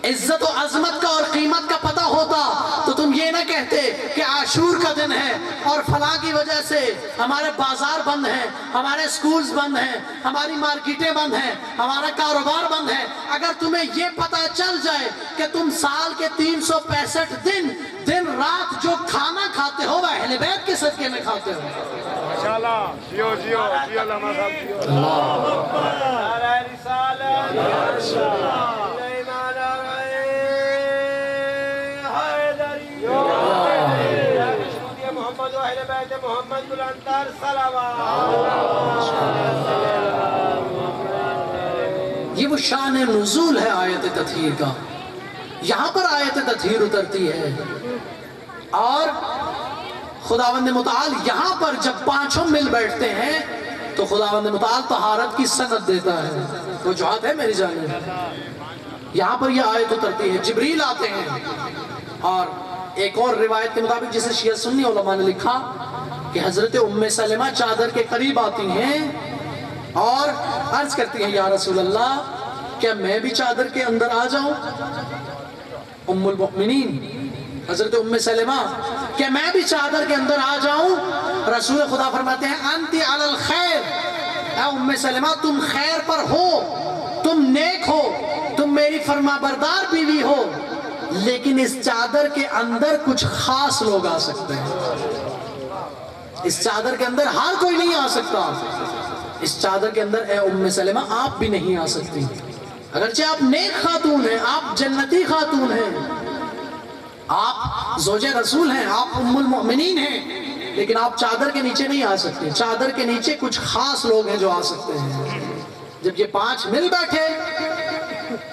عزت و عظمت کا اور قیمت کا پتہ ہوتا تو تم یہ نہ کہتے کہ عاشور کا دن ہے اور فلاں کی وجہ سے ہمارے بازار بند ہیں، ہمارے سکولز بند ہیں، ہماری مارکیٹیں بند ہیں، ہمارا کاروبار بند ہے۔ اگر تمہیں یہ پتہ چل جائے کہ تم سال کے 365 دن رات جو کھانا کھاتے ہو وہ اہل بیت کے صدقے میں کھاتے ہو۔ ماشاءاللہ، جیو جیو جیو لما صاحب جیو۔ نعرہ رسالت، محمد و اہل بیت محمد بلندتر صلوات۔ یہ وہ شان نزول ہے آیت تطہیر کا، یہاں پر آیت تطہیر اترتی ہے، اور خداوند متعال یہاں پر جب 5 مل بیٹھتے ہیں تو خداوند متعال طہارت کی سند دیتا ہے۔ وجوہات ہے میری جانب، یہاں پر یہ آیت اترتی ہے، جبریل آتے ہیں، اور ایک اور روایت کے مطابق جسے شیعہ سنی علماء نے لکھا کہ حضرت ام سلمہ چادر کے قریب آتی ہیں اور عرض کرتی ہیں یا رسول اللہ کیا میں بھی چادر کے اندر آ جاؤں؟ ام المؤمنین حضرت ام سلمہ کیا میں بھی چادر کے اندر آ جاؤں؟ رسول خدا فرماتے ہیں انتی علی الخیر، اے ام سلمہ تم خیر پر ہو، تم نیک ہو، تم میری فرما بردار بیوی ہو، لیکن اس چادر کے اندر کچھ خاص لوگ آ سکتے ہیں، اس چادر کے اندر ہر کوئی نہیں آ سکتا، اس چادر کے اندر اے ام سلمہ آپ بھی نہیں آ سکتی، اگرچہ آپ نیک خاتون ہیں، آپ جنتی خاتون ہیں، آپ زوج رسول ہیں، آپ ام المؤمنین ہیں، لیکن آپ چادر کے نیچے نہیں آ سکتے، چادر کے نیچے کچھ خاص لوگ ہیں جو آ سکتے ہیں۔ جب یہ 5 مل بیٹھے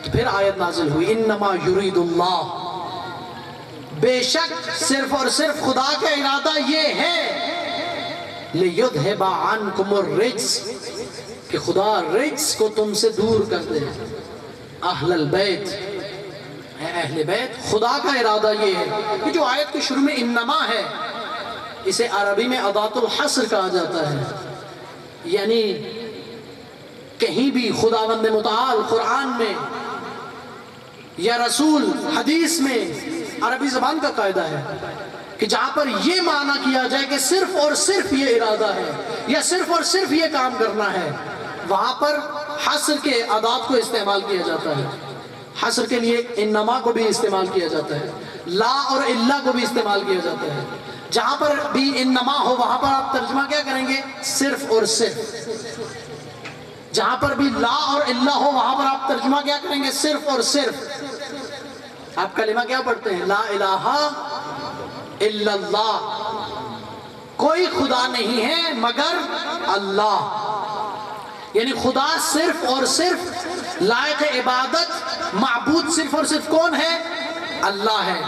تو پھر آیت نازل ہوئی انما یرید اللہ، بے شک صرف اور صرف خدا کا ارادہ یہ ہے لِیُذْهِبَ عَنْکُمُ الرِّجْسَ، کہ خدا رجس کو تم سے دور کر دے. اہل البیت، اے اہل بیت، خدا کا ارادہ یہ ہے کہ جو آیت کے شروع میں انما ہے، اسے عربی میں اداۃ الحصر کہا جاتا ہے. یعنی کہیں بھی خداوند متعال قرآن میں یا رسول حدیث میں، عربی زبان کا قاعدہ ہے کہ جہاں پر یہ معنی کیا جائے کہ صرف اور صرف یہ ارادہ ہے یا صرف اور صرف یہ کام کرنا ہے، وہاں پر حصر کے ادات کو استعمال کیا جاتا ہے. حصر کے لیے انما کو بھی استعمال کیا جاتا ہے، لا اور الا کو بھی استعمال کیا جاتا ہے. جہاں پر بھی انما ہو وہاں پر آپ ترجمہ کیا کریں گے؟ صرف اور صرف. جہاں پر بھی لا اور الا ہو وہاں پر آپ ترجمہ کیا کریں گے؟ صرف اور صرف. آپ کلمہ کیا پڑھتے ہیں؟ لا الہ الا اللہ، کوئی خدا نہیں ہے مگر اللہ. یعنی خدا صرف اور صرف لائق عبادت، معبود صرف اور صرف کون ہے؟ اللہ ہے.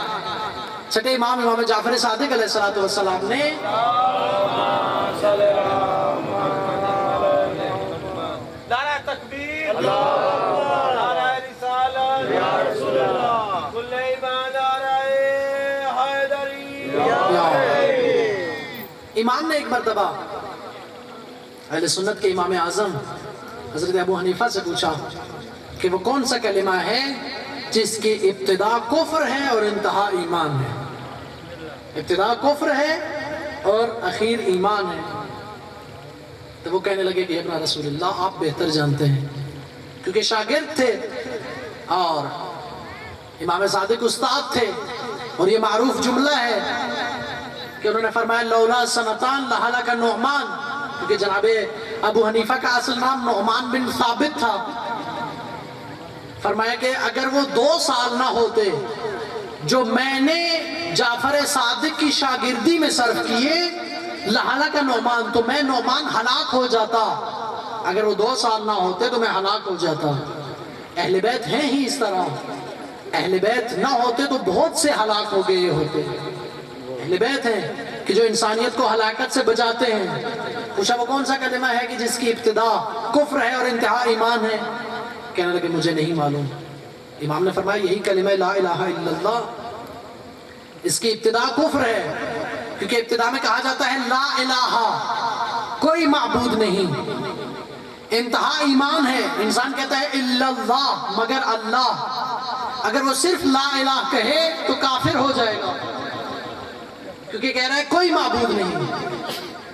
چھٹے امام جعفر صادق علیہ السلام نے نعرہ تکبیر، نعرہ رسالت، یا رسول اللہ، کل ایمان، نعرہ حیدری. امام نے ایک مرتبہ اہل سنت کے امام اعظم حضرت ابو حنیفہ سے پوچھا کہ وہ کون سا کلمہ ہے جس کی ابتدا کفر ہے اور انتہا ایمان ہے؟ ابتدا کفر ہے اور اخیر ایمان ہے. تو وہ کہنے لگے کہ ابن رسول اللہ آپ بہتر جانتے ہیں، کیونکہ شاگرد تھے اور امام صادق استاد تھے. اور یہ معروف جملہ ہے کہ انہوں نے فرمایا لولا سنتان لہلک نعمان، کیونکہ جناب ابو حنیفہ کا اصل نام نعمان بن ثابت تھا. فرمایا کہ اگر وہ 2 سال نہ ہوتے جو میں نے جعفر صادق کی شاگردی میں صرف کیے، لہلک نعمان، تو میں نعمان ہلاک ہو جاتا. اگر وہ 2 سال نہ ہوتے تو میں ہلاک ہو جاتا. اہل بیت ہیں ہی اس طرح. اہل بیت نہ ہوتے تو بہت سے ہلاک ہو گئے ہوتے. اہل بیت ہیں کہ جو انسانیت کو ہلاکت سے بچاتے ہیں. پوچھا وہ کون سا کلمہ ہے کہ جس کی ابتدا کفر ہے اور انتہا ایمان ہے؟ کہنے لگے مجھے نہیں معلوم. امام نے فرمایا یہی کلمہ لا الہ الا اللہ. اس کی ابتدا کفر ہے کیونکہ ابتدا میں کہا جاتا ہے لا الہ، کوئی معبود نہیں. انتہا ایمان ہے، انسان کہتا ہے الا اللہ، مگر اللہ. اگر وہ صرف لا الہ کہے تو کافر ہو جائے گا، کیونکہ کہہ رہا ہے کوئی معبود نہیں.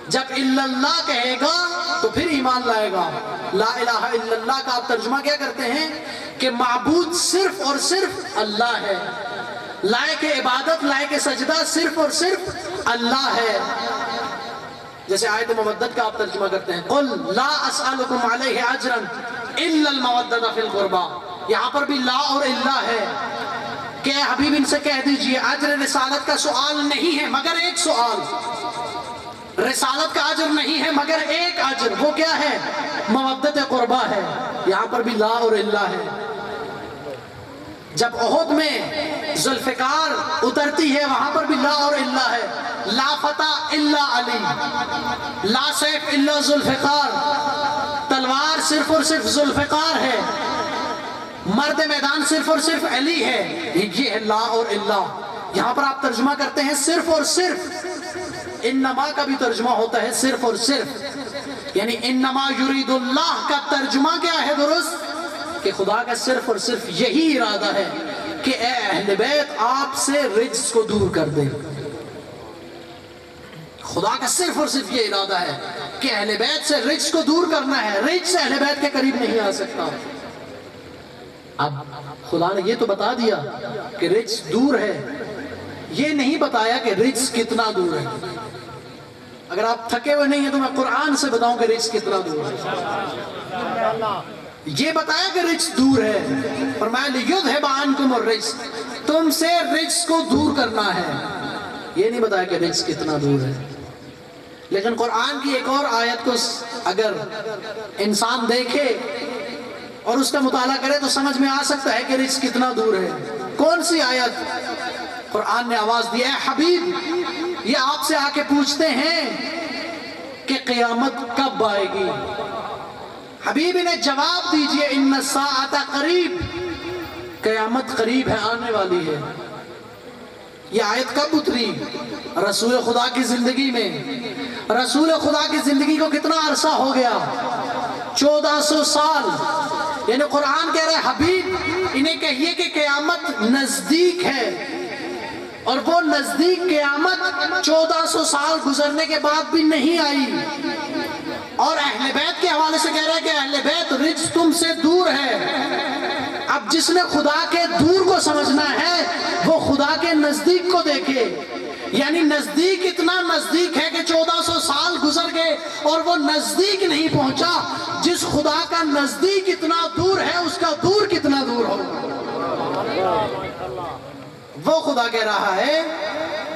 جب الا اللہ کہے گا تو پھر ایمان لائے گا. لا الہ الا اللہ کا آپ ترجمہ کیا کرتے ہیں کہ معبود صرف اور صرف اللہ ہے، لائق عبادت، لائق سجدہ صرف اور صرف اللہ ہے. جیسے آیت مودت کا آپ ترجمہ کرتے ہیں قل لا اسألکم علیہ اجرا الا المودۃ فی القربى. یہاں پر بھی لا اور الا ہے کہ حبیب ان سے کہہ دیجئے اجر رسالت کا سوال نہیں ہے مگر ایک سوال. رسالت کا اجر نہیں ہے مگر ایک اجر، وہ کیا ہے؟ مودت قربہ ہے. یہاں پر بھی لا اور الا ہے. جب احد میں ذوالفقار اترتی ہے وہاں پر بھی لا اور الا ہے. لا فتح الا علی، لا سیف الا ذوالفقار. تلوار صرف اور صرف ذوالفقار ہے، مرد میدان صرف اور صرف علی ہے. یہ ہے لا اور الا. یہاں پر آپ ترجمہ کرتے ہیں صرف اور صرف. انما کا بھی ترجمہ ہوتا ہے صرف اور صرف. یعنی انما یرید اللہ کا ترجمہ کیا ہے درست؟ کہ خدا کا صرف اور صرف یہی ارادہ ہے کہ اے اہل بیت آپ سے رجس کو دور کر دیں. خدا کا صرف اور صرف یہ ارادہ ہے کہ اہل بیت سے رجس کو دور کرنا ہے. رجس اہل بیت کے قریب نہیں آ سکتا. اب خدا نے یہ تو بتا دیا کہ رجس دور ہے، یہ نہیں بتایا کہ رجس کتنا دور ہے. اگر آپ تھکے ہوئے نہیں ہیں تو میں قرآن سے بتاؤں کہ رجس کتنا دور ہے. یہ بتایا کہ رجس دور ہے، فرمایا لِيُذْهِبَ عَنْكُمُ الرِّجْسَ، تم سے رجس کو دور کرنا ہے. یہ نہیں بتایا کہ رجس کتنا دور ہے. لیکن قرآن کی ایک اور آیت کو اگر انسان دیکھے اور اس کا مطالعہ کرے تو سمجھ میں آ سکتا ہے کہ رجس کتنا دور ہے. کون سی آیت؟ قرآن نے آواز دی، اے حبیب یہ آپ سے آ کے پوچھتے ہیں کہ قیامت کب آئے گی. حبیب نے جواب دیجئے ان الساعۃ قریب، قیامت قریب ہے، آنے والی ہے۔ یہ آیت کب اتری؟ رسول خدا کی زندگی میں۔ رسول خدا کی زندگی کو کتنا عرصہ ہو گیا؟ 1400 سال۔ یعنی قرآن کہہ رہا ہے حبیب انہیں کہیے کہ قیامت نزدیک ہے، اور وہ نزدیک قیامت 1400 سال گزرنے کے بعد بھی نہیں آئی۔ اور اہل بیت کے حوالے سے کہہ رہا ہے کہ اہل بیت رجس تم سے دور ہے۔ اب جس نے خدا کے دور کو سمجھنا ہے وہ خدا کے نزدیک کو دیکھے۔ یعنی نزدیک اتنا نزدیک ہے کہ 1400 سال گزر گئے اور وہ نزدیک نہیں پہنچا۔ جس خدا کا نزدیک اتنا دور ہے اس کا دور کتنا دور ہوگا۔ وہ خدا کہہ رہا ہے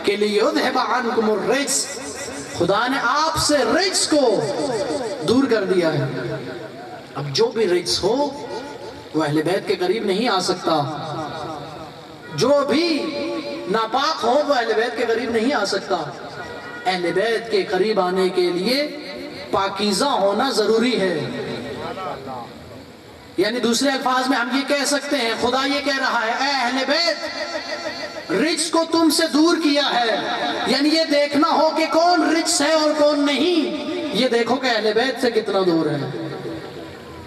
کہ لِيُذْهِبَ عَنْكُمُ الرِّجْسَ، خدا نے آپ سے رجس کو دور کر دیا ہے۔ اب جو بھی رجس ہو وہ اہل بیت کے قریب نہیں آ سکتا، جو بھی ناپاک ہو وہ اہل بیت کے قریب نہیں آ سکتا۔ اہل بیت کے قریب آنے کے لیے پاکیزہ ہونا ضروری ہے۔ یعنی دوسرے الفاظ میں ہم یہ کہہ سکتے ہیں، خدا یہ کہہ رہا ہے اے اہل بیت رجس کو تم سے دور کیا ہے۔ یعنی یہ دیکھنا ہو کہ کون رجس ہے اور کون نہیں، یہ دیکھو کہ اہل بیت سے کتنا دور ہے۔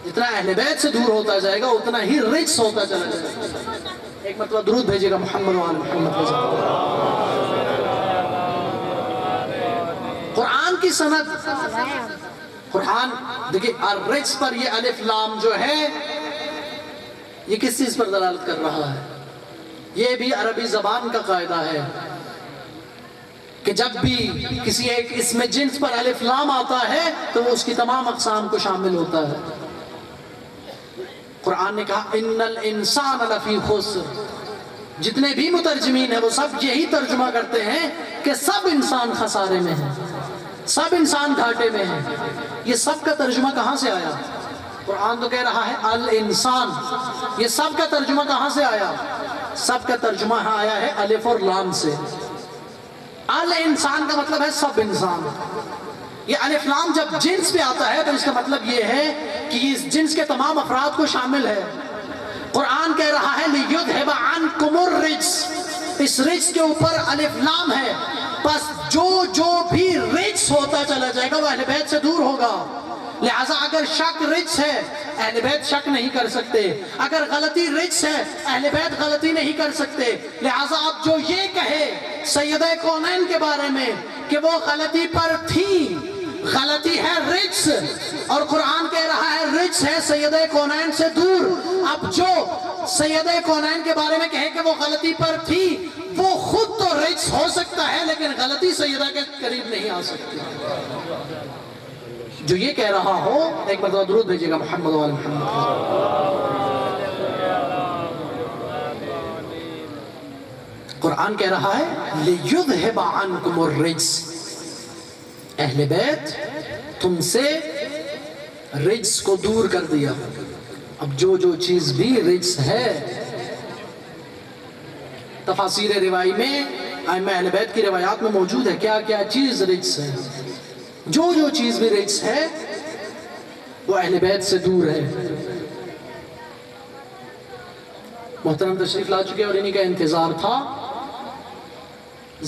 جتنا اہل بیت سے دور ہوتا جائے گا اتنا ہی رجس ہوتا چلا جائے گا۔ ایک مرتبہ درود بھیجے گا محمد وآل محمد۔ قرآن کی سند، قرآن دیکھیں الرجس پر یہ الف لام جو ہے یہ کس چیز پر دلالت کر رہا ہے؟ یہ بھی عربی زبان کا قاعدہ ہے کہ جب بھی کسی ایک اسم جنس پر الف لام آتا ہے تو وہ اس کی تمام اقسام کو شامل ہوتا ہے۔ قرآن نے کہا ان الانسان لفی خسر، جتنے بھی مترجمین ہیں وہ سب یہی ترجمہ کرتے ہیں کہ سب انسان خسارے میں ہیں، سب انسان گھاٹے میں ہیں۔ یہ سب کا ترجمہ کہاں سے آیا؟ قرآن تو کہہ رہا ہے الانسان، یہ سب کا ترجمہ کہاں سے آیا؟ سب کا ترجمہ آیا ہے الف اور لام سے۔ الانسان کا مطلب ہے سب انسان۔ یہ الف لام جب جنس پہ آتا ہے تو اس کا مطلب یہ ہے کہ اس جنس کے تمام افراد کو شامل ہے۔ قرآن کہہ رہا ہے لِيُذْهِبَ عَنْكُمُ الرِّجْسَ، اس رجس کے اوپر الف لام ہے، بس جو بھی رجس ہوتا چلا جائے گا وہ اہل بیت سے دور ہوگا۔ لہٰذا اگر شک رجس ہے اہل بیت شک نہیں کر سکتے، اگر غلطی رجس ہے اہل بیت غلطی نہیں کر سکتے۔ لہٰذا اب جو یہ کہے سیدہ کونین کے بارے میں کہ وہ غلطی پر تھی، غلطی ہے رجس، اور قرآن کہہ رہا ہے رجس ہے سیدہ کونین سے دور۔ اب جو سیدہ کونین کے بارے میں کہے کہ وہ غلطی پر تھی، وہ خود تو رجس ہو سکتا ہے لیکن غلطی سیدہ کے قریب نہیں آ سکتی۔ جو یہ کہہ رہا ہو ایک مرتبہ درود بھیجیے گا محمد وآل محمد۔ قرآن کہہ رہا ہے لِيُذْهِبَ عَنْكُمُ الرِّجْسَ، اہل بیت تم سے رجس کو دور کر دیا۔ اب جو چیز بھی رجس ہے، تفاسیر روائی میں ائمہ اہل بیت کی روایات میں موجود ہے کیا کیا چیز رجس ہے۔ جو چیز بھی رجس ہے وہ اہل بیت سے دور ہے۔ محترم تشریف لا چکے اور انہی کا انتظار تھا،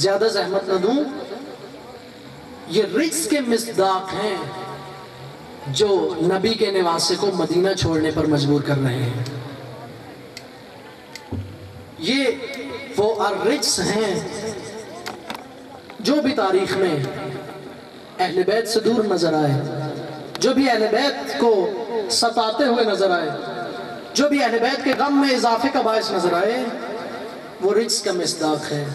زیادہ زحمت نہ دوں۔ یہ رجس کے مصداق ہیں جو نبی کے نواسے کو مدینہ چھوڑنے پر مجبور کر رہے ہیں۔ یہ وہ الرجس ہیں جو بھی تاریخ میں اہل بیت سے دور نظر آئے، جو بھی اہل بیت کو ستاتے ہوئے نظر آئے، جو بھی اہل بیت کے غم میں اضافے کا باعث نظر آئے، وہ رجس کا مصداق ہے۔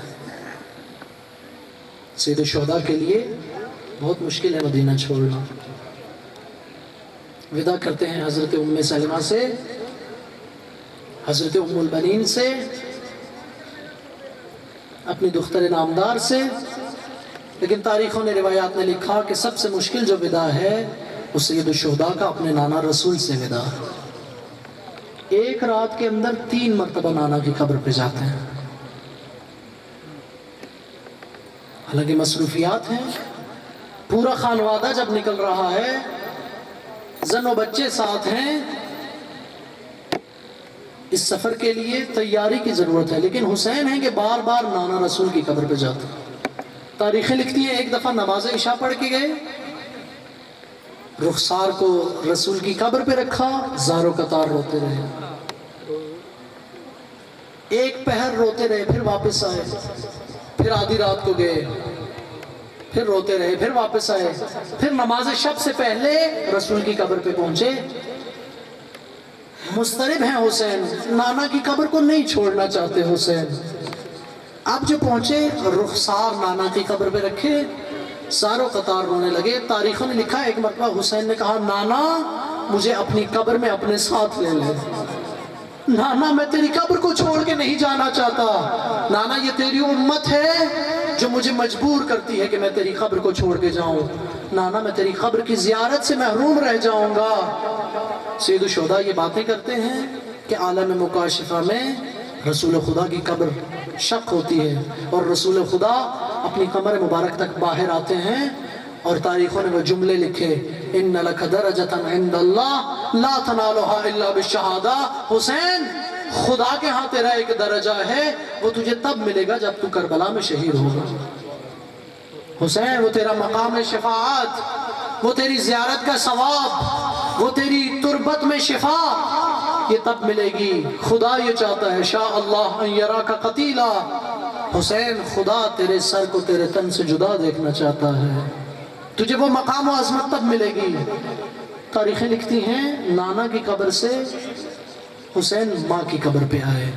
سید الشہداء کے لیے بہت مشکل ہے مدینہ چھوڑنا۔ وداع کرتے ہیں حضرت ام سلمہ سے، حضرت ام البنین سے، اپنی دختر نامدار سے، لیکن تاریخوں نے روایات نے لکھا کہ سب سے مشکل جو وداع ہے وہ سید الشہداء کا اپنے نانا رسول سے وداع۔ ایک رات کے اندر 3 مرتبہ نانا کی قبر پہ جاتے ہیں، حالانکہ مصروفیات ہیں، پورا خانوادہ جب نکل رہا ہے، زن و بچے ساتھ ہیں، اس سفر کے لیے تیاری کی ضرورت ہے، لیکن حسین ہیں کہ بار بار نانا رسول کی قبر پہ جاتے ہیں۔ تاریخیں لکھتی ہیں ایک دفعہ نماز عشاء پڑھ کے گئے، رخسار کو رسول کی قبر پہ رکھا، زارو قطار روتے رہے، ایک پہر روتے رہے، پھر واپس آئے، پھر آدھی رات کو گئے، پھر روتے رہے، پھر واپس آئے، پھر نماز شب سے پہلے رسول کی قبر پہ پہنچے۔ مضطرب ہیں حسین، نانا کی قبر کو نہیں چھوڑنا چاہتے حسین۔ اب جو پہنچے رخسار نانا کی قبر پہ رکھے، ساروں قطار رونے لگے۔ تاریخوں نے لکھا ایک مرتبہ حسین نے کہا نانا مجھے اپنی قبر میں اپنے ساتھ لے لے، نانا میں تیری قبر کو چھوڑ کے نہیں جانا چاہتا، نانا یہ تیری امت ہے جو مجھے مجبور کرتی ہے کہ میں تیری قبر کو چھوڑ کے جاؤں، نانا میں تیری قبر کی زیارت سے محروم رہ جاؤں گا۔ سید الشہداء یہ باتیں کرتے ہیں کہ عالم مکاشفہ میں رسول خدا کی قبر شق ہوتی ہے اور رسول خدا اپنی قبر مبارک تک باہر آتے ہیں، اور تاریخوں نے وہ جملے لکھے ان لک درجۃ عند اللہ لا تنالها الا بالشہادہ، حسین خدا کے ہاں تیرا ایک درجہ ہے، وہ تجھے تب ملے گا جب تو کربلا میں شہید ہوگا۔ حسین وہ تیرا مقام شفاعت، وہ تیری زیارت کا ثواب، وہ تیری تربت میں شفا، یہ تب ملے گی۔ خدا یہ چاہتا ہے شاء اللہ ان یراک قتیلا، حسین خدا تیرے سر کو تیرے تن سے جدا دیکھنا چاہتا ہے، تجھے وہ مقام و عظمت تب ملے گی۔ تاریخیں لکھتی ہیں نانا کی قبر سے حسین ماں کی قبر پہ آئے۔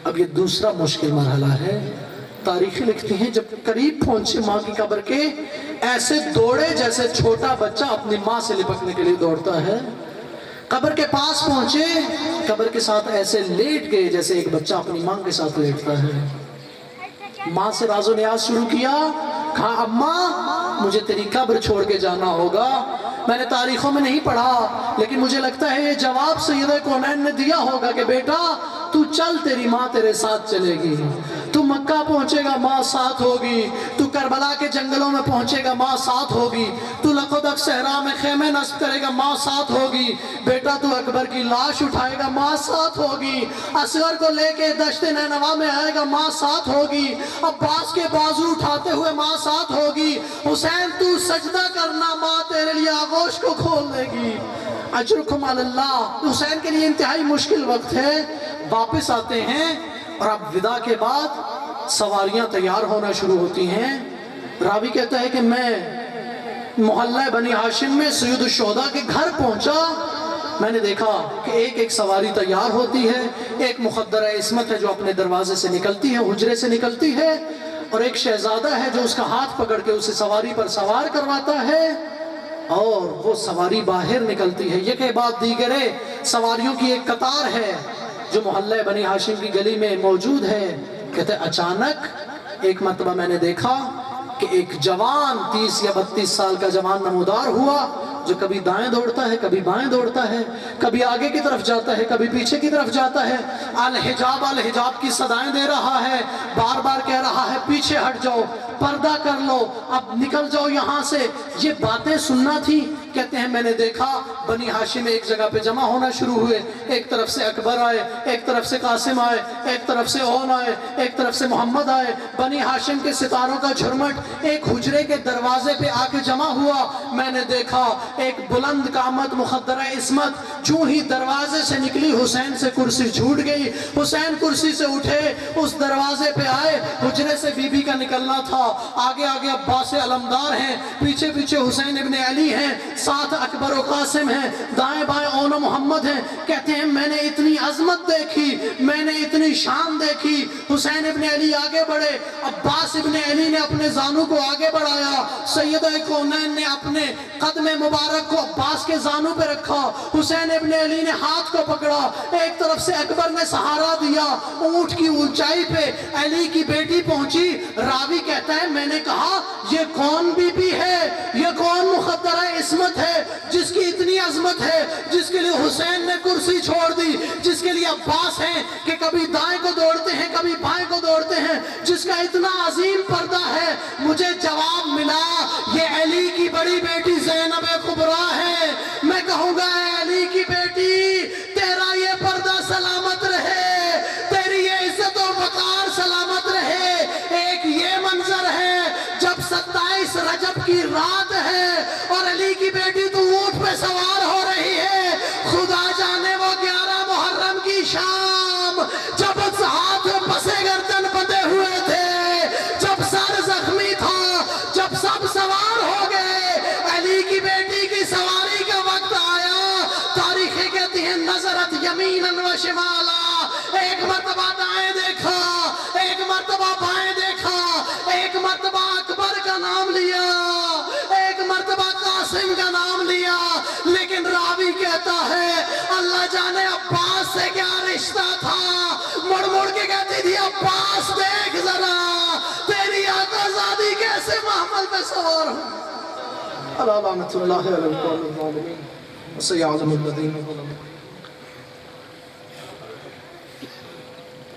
اب یہ دوسرا مشکل مرحلہ ہے۔ تاریخیں لکھتی ہیں جب قریب پہنچے ماں کی قبر کے، ایسے دوڑے جیسے چھوٹا بچہ اپنی ماں سے لپکنے کے لیے دوڑتا ہے۔ قبر کے پاس پہنچے، قبر کے ساتھ ایسے لیٹ گئے جیسے ایک بچہ اپنی ماں کے ساتھ لیٹتا ہے۔ ماں سے راز و نیاز شروع کیا، کہا اماں مجھے تیری قبر چھوڑ کے جانا ہوگا، میں نے تاریخوں میں نہیں پڑھا لیکن مجھے لگتا ہے یہ جواب سید کونین نے دیا ہوگا کہ بیٹا تو چل، تیری ماں تیرے ساتھ چلے گی، تو مکہ پہنچے گا ماں ساتھ ہوگی، تو کربلا کے جنگلوں میں پہنچے گا ماں ساتھ ہوگی، تو لقدق صحرا میں خیمے نصب کرے گا ماں ساتھ ہوگی، بیٹا تو اکبر کی لاش اٹھائے گا ماں ساتھ ہوگی، اصغر کو لے کے دشت نینوا میں آئے گا ماں ساتھ ہوگی، عباس کے بازو اٹھاتے ہوئے ماں ساتھ ہوگی، حسین تو سجدہ کرنا ماں تیرے لیے آغوش کو کھول دے گی، اجرکم علی اللہ۔ حسین کے لیے انتہائی مشکل وقت ہے۔ واپس آتے ہیں اور اب ودا کے بعد سواریاں تیار ہونا شروع ہوتی ہیں۔ راوی کہتا ہے کہ میں محلہ بنی ہاشم میں سید الشہداء کے گھر پہنچا، میں نے دیکھا کہ ایک ایک سواری تیار ہوتی ہے، ایک مخدرہ عصمت ہے جو اپنے دروازے سے نکلتی ہے، حجرے سے نکلتی ہے، اور ایک شہزادہ ہے جو اس کا ہاتھ پکڑ کے اسے سواری پر سوار کرواتا ہے، اور وہ سواری باہر نکلتی ہے۔ یہ کہ بعد دیگرے سواریوں کی ایک قطار ہے جو محلہ بنی ہاشم کی گلی میں موجود ہے۔ کہتے ہیں اچانک ایک مرتبہ میں نے دیکھا کہ ایک جوان 30 یا 32 سال کا جوان نمودار ہوا، جو کبھی دائیں دوڑتا ہے، کبھی بائیں دوڑتا ہے، کبھی آگے کی طرف جاتا ہے، کبھی پیچھے کی طرف جاتا ہے، الحجاب الحجاب کی صدائیں دے رہا ہے، بار بار کہہ رہا ہے پیچھے ہٹ جاؤ، پردہ کر لو، اب نکل جاؤ یہاں سے۔ یہ باتیں سننا تھی۔ کہتے ہیں میں نے دیکھا بنی ہاشم ایک جگہ پہ جمع ہونا شروع ہوئے، ایک طرف سے اکبر آئے، ایک طرف سے قاسم آئے، ایک طرف سے اون آئے، ایک طرف سے محمد آئے، بنی ہاشم کے ستاروں کا جھرمٹ ایک حجرے کے دروازے پہ آ کے جمع ہوا۔ میں نے دیکھا ایک بلند قامت مخدرہ عصمت جو ہی دروازے سے نکلی، حسین سے کرسی چھوٹ گئی، حسین کرسی سے اٹھے، اس دروازے پہ آئے، حجرے سے بی بی کا نکلنا تھا، آگے آگے عباس علمدار ہیں، پیچھے پیچھے حسین ابن علی ہیں، ساتھ اکبر و قاسم ہیں، دائیں بائیں اون و محمد ہیں۔ کہتے ہیں میں نے اتنی عظمت دیکھی، میں نے اتنی شان دیکھی۔ حسین ابن علی آگے بڑھے، عباس ابن علی نے اپنے زانو کو آگے بڑھایا، سیدہ کونین نے اپنے قدم مبارک کو عباس کے زانو پہ رکھا، حسین ابن علی نے ہاتھ کو پکڑا، ایک طرف سے اکبر نے سہارا دیا، اونٹ کی اونچائی پہ علی کی بیٹی پہنچی۔ راوی کہتا ہے میں نے کہا یہ کون بی بی ہے، یہ کون مخدرہ عصمت ہے جس کی اتنی عظمت ہے، جس کے لیے حسین نے کرسی چھوڑ دی، جس کے لیے عباس ہیں کہ کبھی دائیں کو دوڑتے ہیں، کبھی بائیں کو کو دوڑتے ہیں جس کا اتنا عظیم پردہ ہے. مجھے جواب ملا یہ علی کی بڑی بیٹی زینب کبریٰ ہے. میں کہوں گا اے علی کی بیٹی تیرا یہ پردہ سلامت رہے, تیری یہ عزت و وقار سلامت رہے. ایک یہ منظر ہے جب 27 رجب کی رات ہے اور علی کی بیٹی تو اونٹ پہ سوار ہو رہی ہے. خدا جانے وہ 11 محرم کی شام جب ہاتھ میں پسے گردن بندھے ہوئے تھے, جب سر زخمی تھا, جب سب سوار ہو گئے, علی کی بیٹی کی سواری کا وقت آیا. تاریخیں کہتی ہیں نظرت یمیناً و شمالا, ایک مرتبہ دائیں دیکھا, ایک مرتبہ بائیں دیکھا, ایک مرتبہ اکبر کا نام لیا, ایک مرتبہ قاسم کا نام لیا. لیکن راوی کہتا ہے اللہ جانے عباس سے کیا رشتہ تھا, مڑ مڑ کے کہتی تھی عباس دیکھ ذرا تیری آقا زادی کیسے محمل پہ سوار ہوں. اللہ لعنت اللہ علی القوم الظالمین وسيعلم الذين ظلموا.